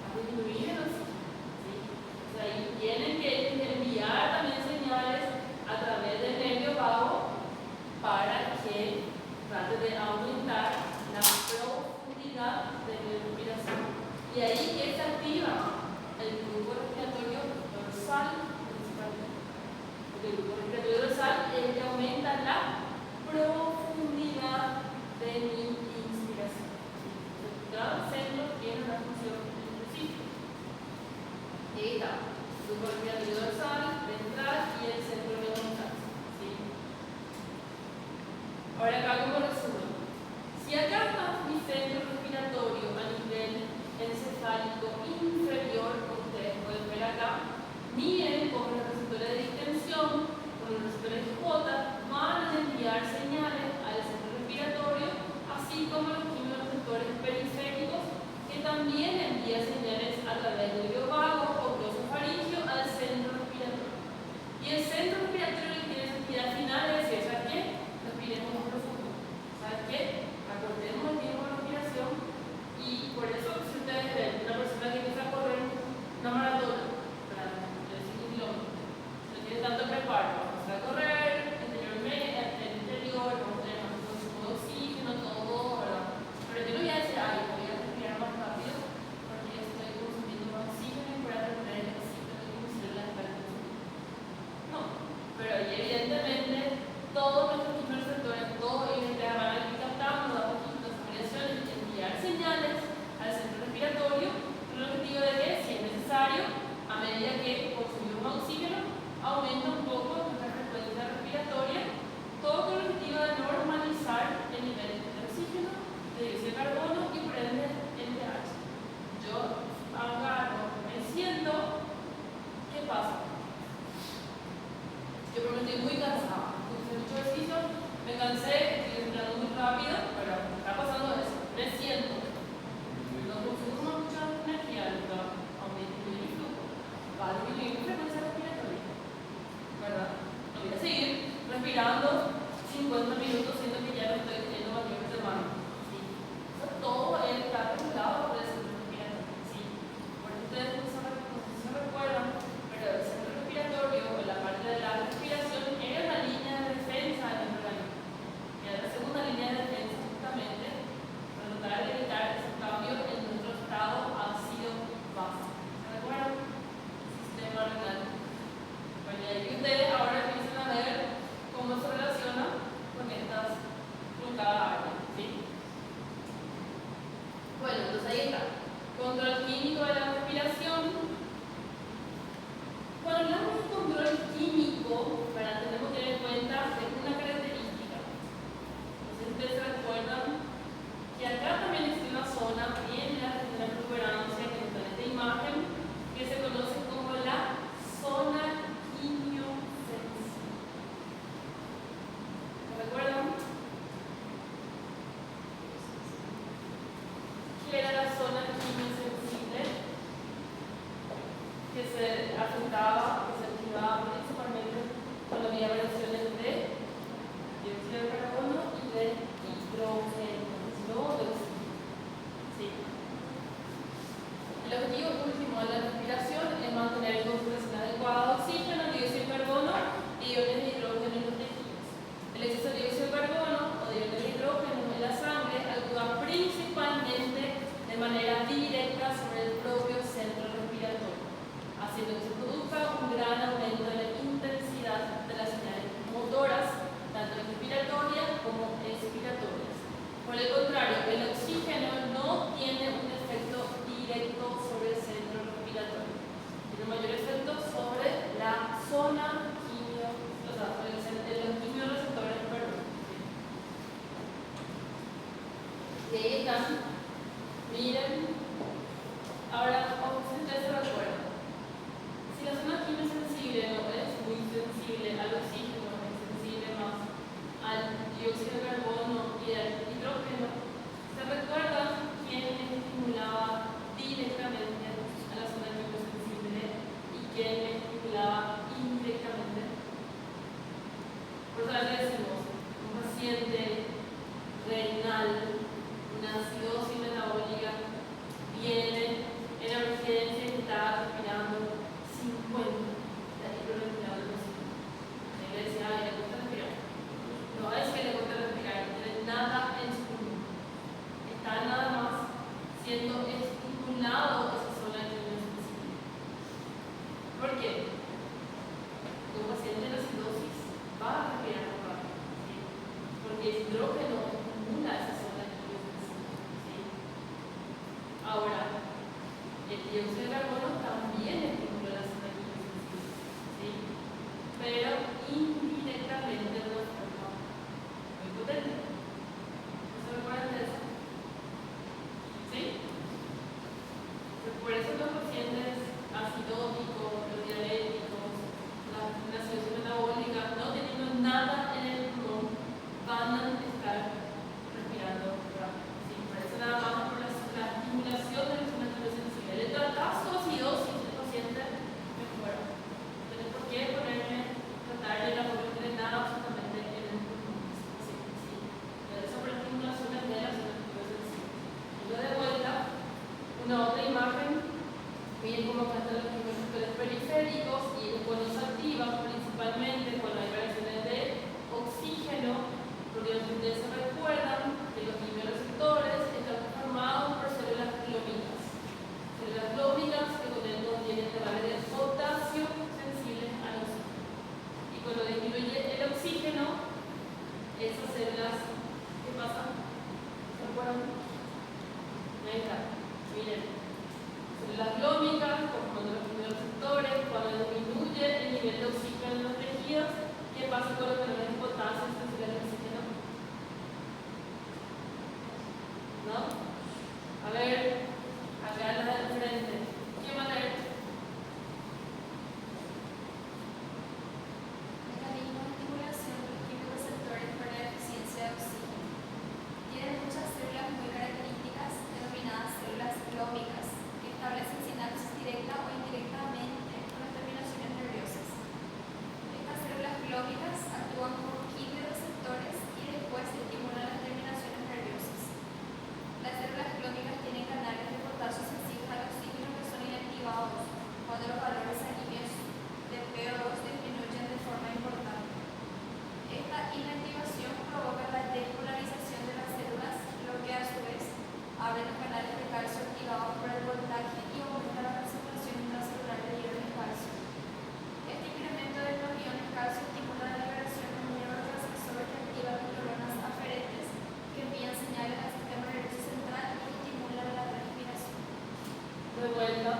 a disminuir el oxígeno. ¿Sí? O sea, ahí tienen que enviar también señales a través del nervio vago para que trate de aumentar la profundidad de la respiración. Y ahí que se activa el grupo respiratorio dorsal principalmente. Porque el grupo respiratorio dorsal es el que aumenta la profundidad de mi inspiración. Cada centro tiene una función específica. Y ahí está. El grupo respiratorio dorsal, ventral y el centro neuronal. ¿Sí? Ahora acá como resumen. Si acá está mi centro respiratorio a nivel encefálico inferior, como ustedes pueden ver acá, miren cómo los receptores de distensión, como los receptores J, van a enviar señales al centro respiratorio, así como los quimioreceptores periféricos, que también envían señales a través del nervio vago o glosofaringio al centro respiratorio. Y el centro respiratorio lo que tiene esa actividad final es decir, ¿sabes qué? Respiremos más profundo. ¿Sabes qué? Acortemos el tiempo de respiración y por eso si ustedes ven una persona que empieza a correr una maratona de 5 kilómetros, no tiene tanto preparo, vamos a correr interiormente, el interior, vamos a tener más consumo de oxígeno, todo, ¿verdad? Pero yo no voy a decir, ay, voy a respirar más rápido porque estoy consumiendo más oxígeno y para recuperar el oxígeno tengo que usar las partes. No, pero ahí evidentemente todos nuestros quimioreceptores, todos ellos ya van a ir captando las variaciones y enviar señales al centro respiratorio con el objetivo de que, si es necesario, a medida que consumimos más oxígeno, aumenta un poco nuestra frecuencia respiratoria, todo con el objetivo de normalizar el nivel de oxígeno, de dióxido de carbono y por ende el pH. Yo agarro, me siento, ¿qué pasa? Yo por ejemplo estoy muy cansada, hice mucho ejercicio, me cansé, estoy respirando muy rápido, pero está pasando eso, me siento, no consumo mucha energía, aumenta mi flujo, va a disminuir mi frecuencia respiratoria, ¿verdad? No voy a seguir respirando 50 minutos, siendo que ya no estoy teniendo mayores demandas. ¿Sí? O sea, todo está regulado por el centro respiratorio. ¿Sí? Por eso ustedes no se recuerdan, pero el centro respiratorio, o la parte de la respiración, era la línea de defensa del organismo. Era la segunda línea de defensa, justamente, para tratar de evitar ese cambio en nuestro estado ácido básico. ¿Se recuerdan? Sistema renal. Bueno, y ahí ustedes ahora empiezan a ver cómo se relaciona con estas hidrógeno acumula esas zonas químicas. ¿Sí? Ahora, el dióxido de carbono también estimula las zonas químicas, ¿sí? Pero indirectamente de una forma muy potente. ¿No se recuerdan de eso? ¿Sí? Por eso los pacientes acidóticos, los diabéticos, la circulación metabólica, no teniendo nada en el pulmón, van a estar respirando rápido. ¿Sí? Por eso nada más por la estimulación de los metales sensibles. Le tratás su acidosis, el paciente mejora. No tenés por qué tratarle la ponerle nada absolutamente en el pulmón. ¿Sí? ¿Sí? Eso por la estimulación de las metales sensibles. Y yo de vuelta, una otra imagen, miren cómo acá están los químicos periféricos y cuando se activan principalmente cuando hay variaciones de oxígeno, porque ustedes se recuerdan que los quimioreceptores están formados por células glómicas. Células glómicas que contienen canales de potasio sensibles al oxígeno. Y cuando disminuye el oxígeno, esas células, ¿qué pasa? ¿Se acuerdan? Ahí está. Miren, células glómicas formando los quimioreceptores, cuando disminuye el nivel de oxígeno en los tejidos, ¿qué pasa con los canales de potasio sensibles al oxígeno? ¿No? A ver, acá en la del frente. ¿Quién va a leer? Mecanismo de estimulación de los quimioreceptores por la deficiencia de oxígeno. Tienen muchas células muy características, denominadas células glómicas, que establecen sinapsis directa o indirectamente con las terminaciones nerviosas. Estas células glómicas actúan como quimioreceptores y después estimulan las terminaciones nerviosas. Las células glómicas tienen canales de potasio sensibles al oxígeno que son inactivados cuando los valores sanguíneos de PO2 disminuyen de forma importante. Esta inactivación provoca la despolarización de las células, lo que a su vez abre los canales de calcio activados por el voltaje y aumenta la concentración intracelular de iones calcio. Este incremento de los iones calcio estimula la liberación de un neurotransmisor que activa las neuronas aferentes que envían señales al sistema nervioso central y estimulan la respiración. De vuelta,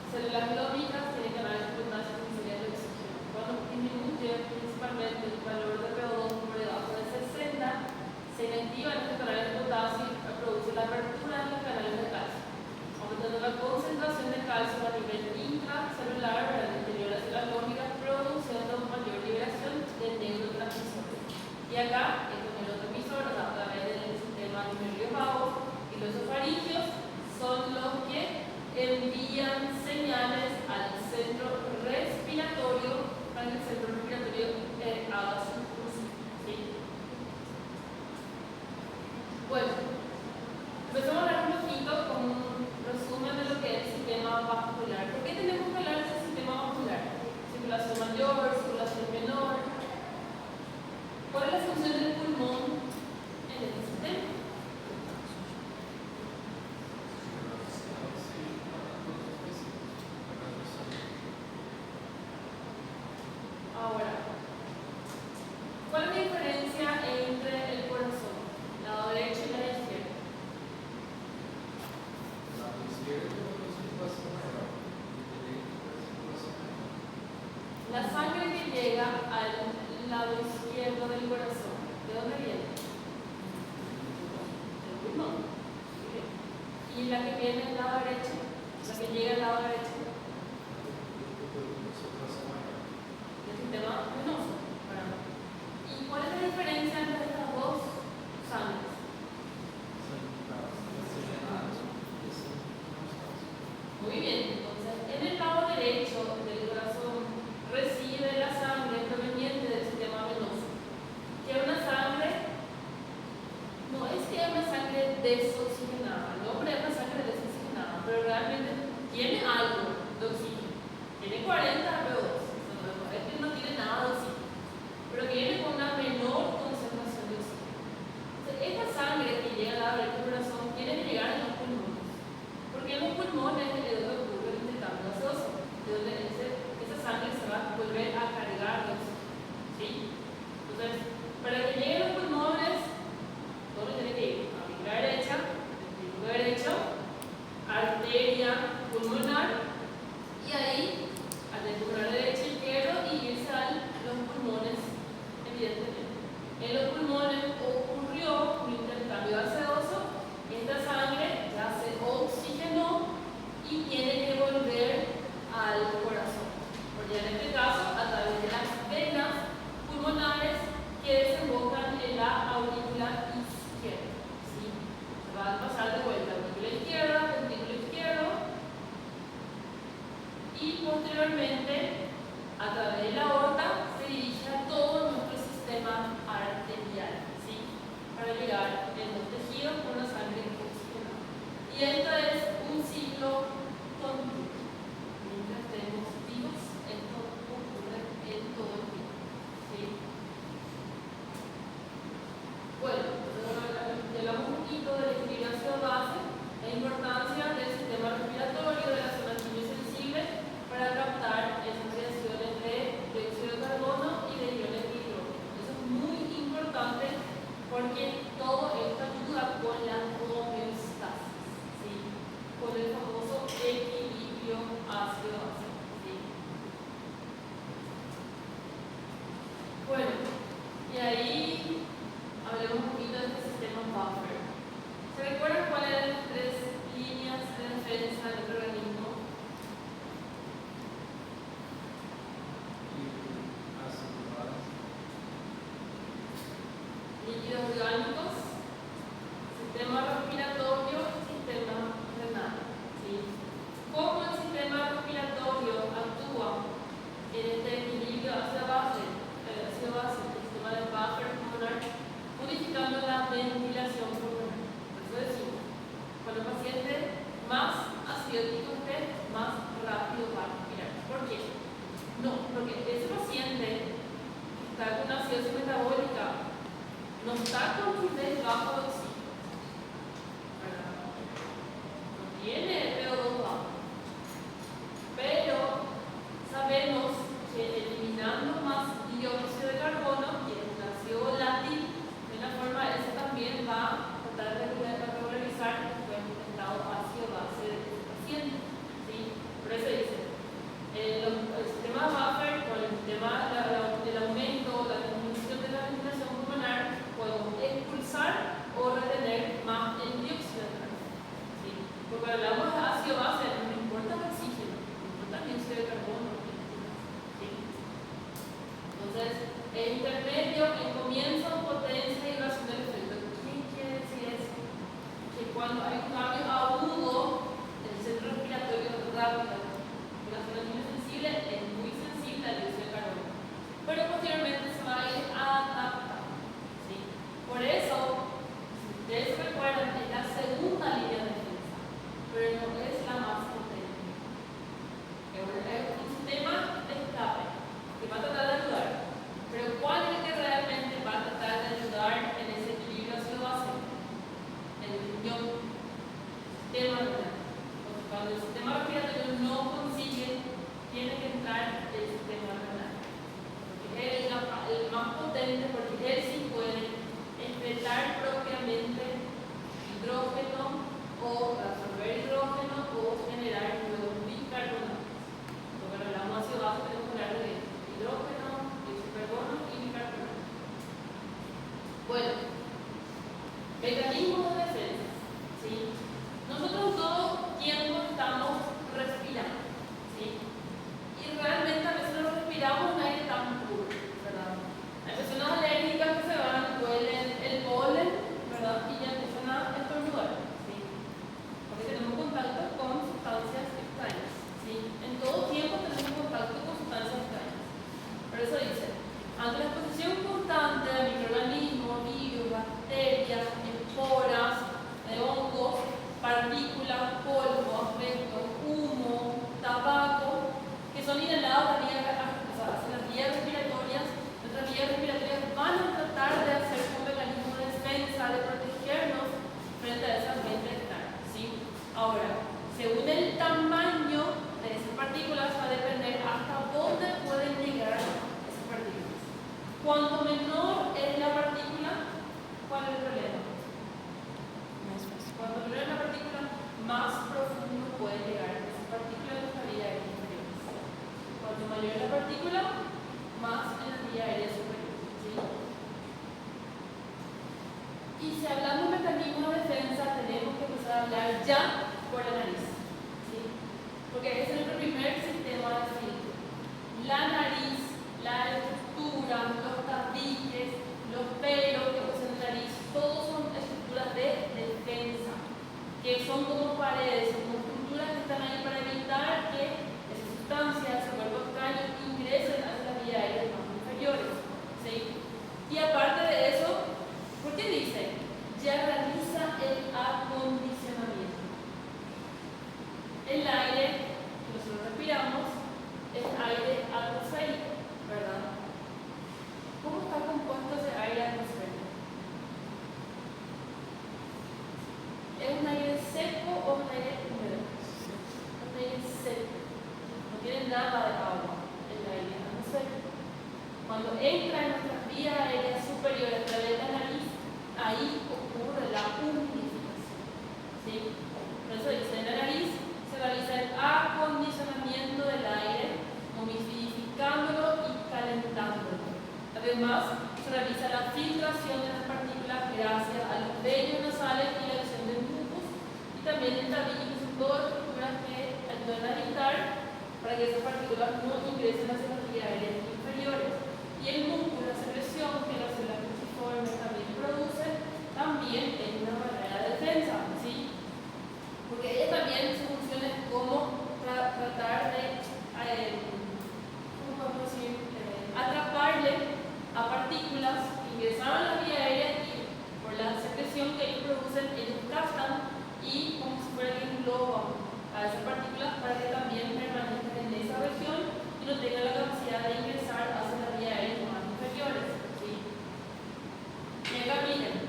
células glómicas tienen canales de potasio sensibles al oxígeno. Cuando disminuye principalmente el valor de PO2 por debajo de 60, se inactivan estos canales de potasio y produce la apertura de los canales de calcio, aumentando la concentración de calcio a nivel intracelular en el interior de las células glómicas, produciendo mayor liberación de neurotransmisores. Y acá, estos neurotransmisores a través del sistema nervioso vago y los esofaringios son los que envían señales al centro respiratorio para que el centro respiratorio haga su función. ¿Sí? Bueno, empezamos a hablar un poquito con un resumen de lo que es el sistema vascular. ¿Por qué tenemos que hablar de ese sistema vascular? Circulación mayor, circulación menor. ¿Cuál es la función del pulmón en este sistema? Ahora, ¿cuál es la diferencia entre el corazón, lado derecho y lado izquierdo? O lado esquerdo tem uma concentração maior, o direito tem uma concentração menor. La sangre que llega al lado izquierdo del corazón, ¿de dónde viene? Del pulmón. ¿Y la que viene al lado derecho? La que llega al lado derecho. Del sistema venoso. ¿Y cuál es la diferencia entre estas dos sangres? Muy bien, entonces en el lado derecho del corazón recibe la sangre proveniente del sistema venoso, que es una sangre, no es que es una sangre desoxigenada, el nombre es una sangre desoxigenada, pero realmente tiene algo Y ahí hablemos un poquito de este sistema buffer. ¿Se recuerdan cuáles eran las tres líneas de defensa del organismo? Líquidos orgánicos, sistema respiratorio y sistema renal. ¿Sí? ¿Cómo el sistema respiratorio actúa en este equilibrio hacia base, el sistema del buffer pulmonar, modificando la ventilación pulmonar? Por eso decimos, cuando el paciente más aciótico esté, más rápido va a respirar. ¿Por qué? No, porque ese paciente que está con una acidosis metabólica no está con nivel bajo de oxígeno, ¿verdad? No tiene PO2 bajo. Pero sabemos que eliminando más dióxido de carbono, que es un ácido volátil, de una forma ese también va a tratar de regularizar el estado ácido base de este paciente. ¿Sí? Por eso dice, el sistema buffer con el sistema del aumento, la disminución de la ventilación pulmonar, podemos expulsar o retener más el dióxido de carbono. ¿Sí? Porque cuando hablamos de ácido base, no importa el oxígeno, no importa el dióxido de carbono. ¿Sí? Entonces, el intermedio, el comienzo, potencia y duración del efecto. ¿Qué quiere decir eso? Que cuando hay un cambio agudo del centro respiratorio rápido, la zona sensible es muy sensible al dióxido de carbono, pero posteriormente se va a ir adaptando. ¿Sí? Por eso, si ustedes se recuerdan, es la segunda línea de defensa, pero no es la más potente. Es un sistema de escape que va a tratar de ayudar, pero ¿cuál es el que realmente va a tratar de ayudar en ese equilibrio ácido-base? El riñón, sistema renal. Cuando el sistema respiratorio no consigue, tiene que entrar el sistema renal. Porque es el más potente, porque él sí puede excretar propiamente hidrógeno o absorber hidrógeno o generar nuevos bicarbonatos. Cuando hablamos de ácido base, tenemos que hablar de hidrógeno, dióxido de carbono y bicarbonato. Bueno, mecanismos de defensa. ¿Sí? Nosotros todo tiempo estamos respirando. ¿Sí? Y realmente a veces no respiramos un aire tan puro, ¿verdad? Hay personas alérgicas que se van, huelen el polen, ¿verdad? Y ya empiezan a estornudar. ¿Sí? Porque tenemos contacto con sustancias extrañas. ¿Sí? En todo tiempo tenemos contacto con sustancias extrañas. Por eso dice, ante la exposición constante de microorganismos, virus, bacterias, esporas, de hongos, partículas, polvo, asbesto, humo, tabaco, que son inhalados hacia las vías respiratorias, nuestras vías respiratorias van a tratar de hacer un mecanismo de defensa, de protegernos frente a esas agentes externas. ¿Sí? Ahora, según el tamaño de esas partículas va a depender hasta dónde pueden llegar esas partículas. Cuanto menor es la partícula, ¿cuál es el problema? Cuanto menor es la partícula, más profundo puede llegar esa partícula en nuestra vía aérea inferior. Cuanto mayor es la partícula, más en la vía aérea superior. ¿Sí? Y si hablamos de mecanismos de defensa, tenemos que empezar a hablar ya por la nariz. ¿Sí? Porque ese es nuestro primer sistema de filtro. La nariz, la estructura, los tabiques, los pelos que poseen la nariz, todos son estructuras de defensa, que son como paredes, como estructuras que están ahí para evitar que esas sustancias, el cuerpo extraño, ingresen hacia las vías aéreas más inferiores. ¿Sí? Y aparte de eso, ¿por qué dice? Ya realiza el acondicionamiento. El aire que nosotros respiramos es aire atmosférico, ¿verdad? ¿Cómo está compuesto ese aire atmosférico? ¿Es un aire seco o un aire húmedo? Un aire seco. No tiene nada de agua el aire atmosférico. Cuando entra en nuestras vías aéreas superiores a través de la nariz, ahí ocurre la humidificación. ¿Sí? Por eso dice, en la nariz se realiza el acondicionamiento del aire, humidificándolo y calentándolo. Además, se realiza la filtración de las partículas gracias a los vellos nasales y la acción del mucus, y también el tabique, que son todas estructuras que ayudan a evitar para que esas partículas no ingresen hacia las vías aéreas inferiores. Y el mucus, la secreción que las células cruciformes también producen, también es una barrera de defensa, ¿sí? Porque ella también su función es como tratar de ¿cómo podemos decir? Atraparle a partículas que ingresaron a la vía aérea y por la secreción que ellos producen, ellos captan y como si fuera que engloban a esas partículas para que también permanezcan en esa región y no tengan la capacidad de ingresar hacia la vía aérea más inferiores, ¿sí? Y acá miren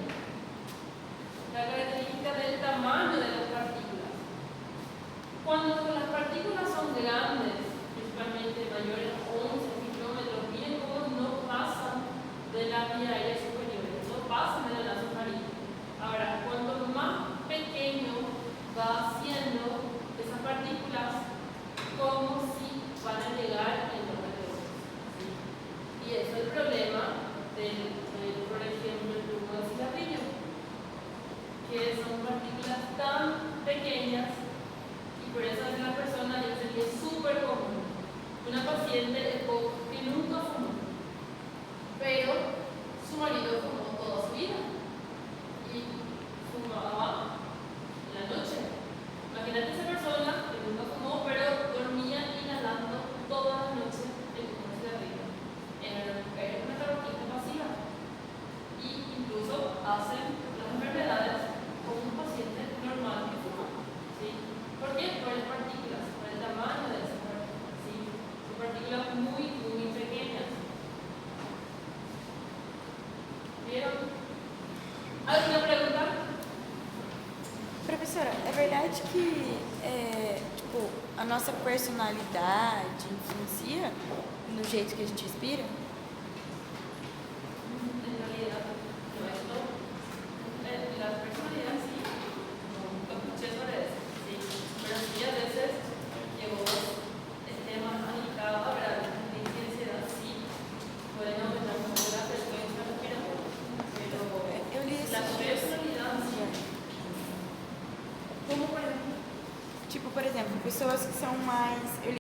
la característica del tamaño de las partículas. Cuando las partículas son grandes, principalmente mayores a 11 kilómetros, miren cómo no pasan de la vía aérea superior, no pasan de la nasofaringe. Ahora, cuanto más pequeño va haciendo esas partículas, como si van a llegar en los alrededores, ¿sí? Y eso es el problema por ejemplo, el flujo de cigarrillo, que son partículas tan pequeñas. Por eso es la persona, yo sé que es súper común. Una paciente que nunca fumó, pero su marido fumó toda su vida y fumaba en la noche. Imagínate esa persona que nunca fumó, pero dormía inhalando toda la noche el humo de cigarrillo. Es una tabaquista pasiva y incluso hacen las enfermedades como un paciente normal que fuma, ¿sí? ¿Por qué? Por las partículas, por el tamaño de esas partículas, ¿sí? Son partículas muy, muy pequeñas. ¿Vieron? ¿Alguna pregunta? Professora, é verdade que tipo, a nossa personalidade influencia no jeito que a gente respira? En realidad, no es todo. La personalidad sí, no escuché sobre eso, sí. Pero sí, a veces llegó el tema agitado, habrá la ansiedad, sí, pueden aumentar un poco la frecuencia respiratoria, pero Eu li la esses dias. personalidad sí. Como por ejemplo, Tipo, por exemplo, pessoas que são mais. Eu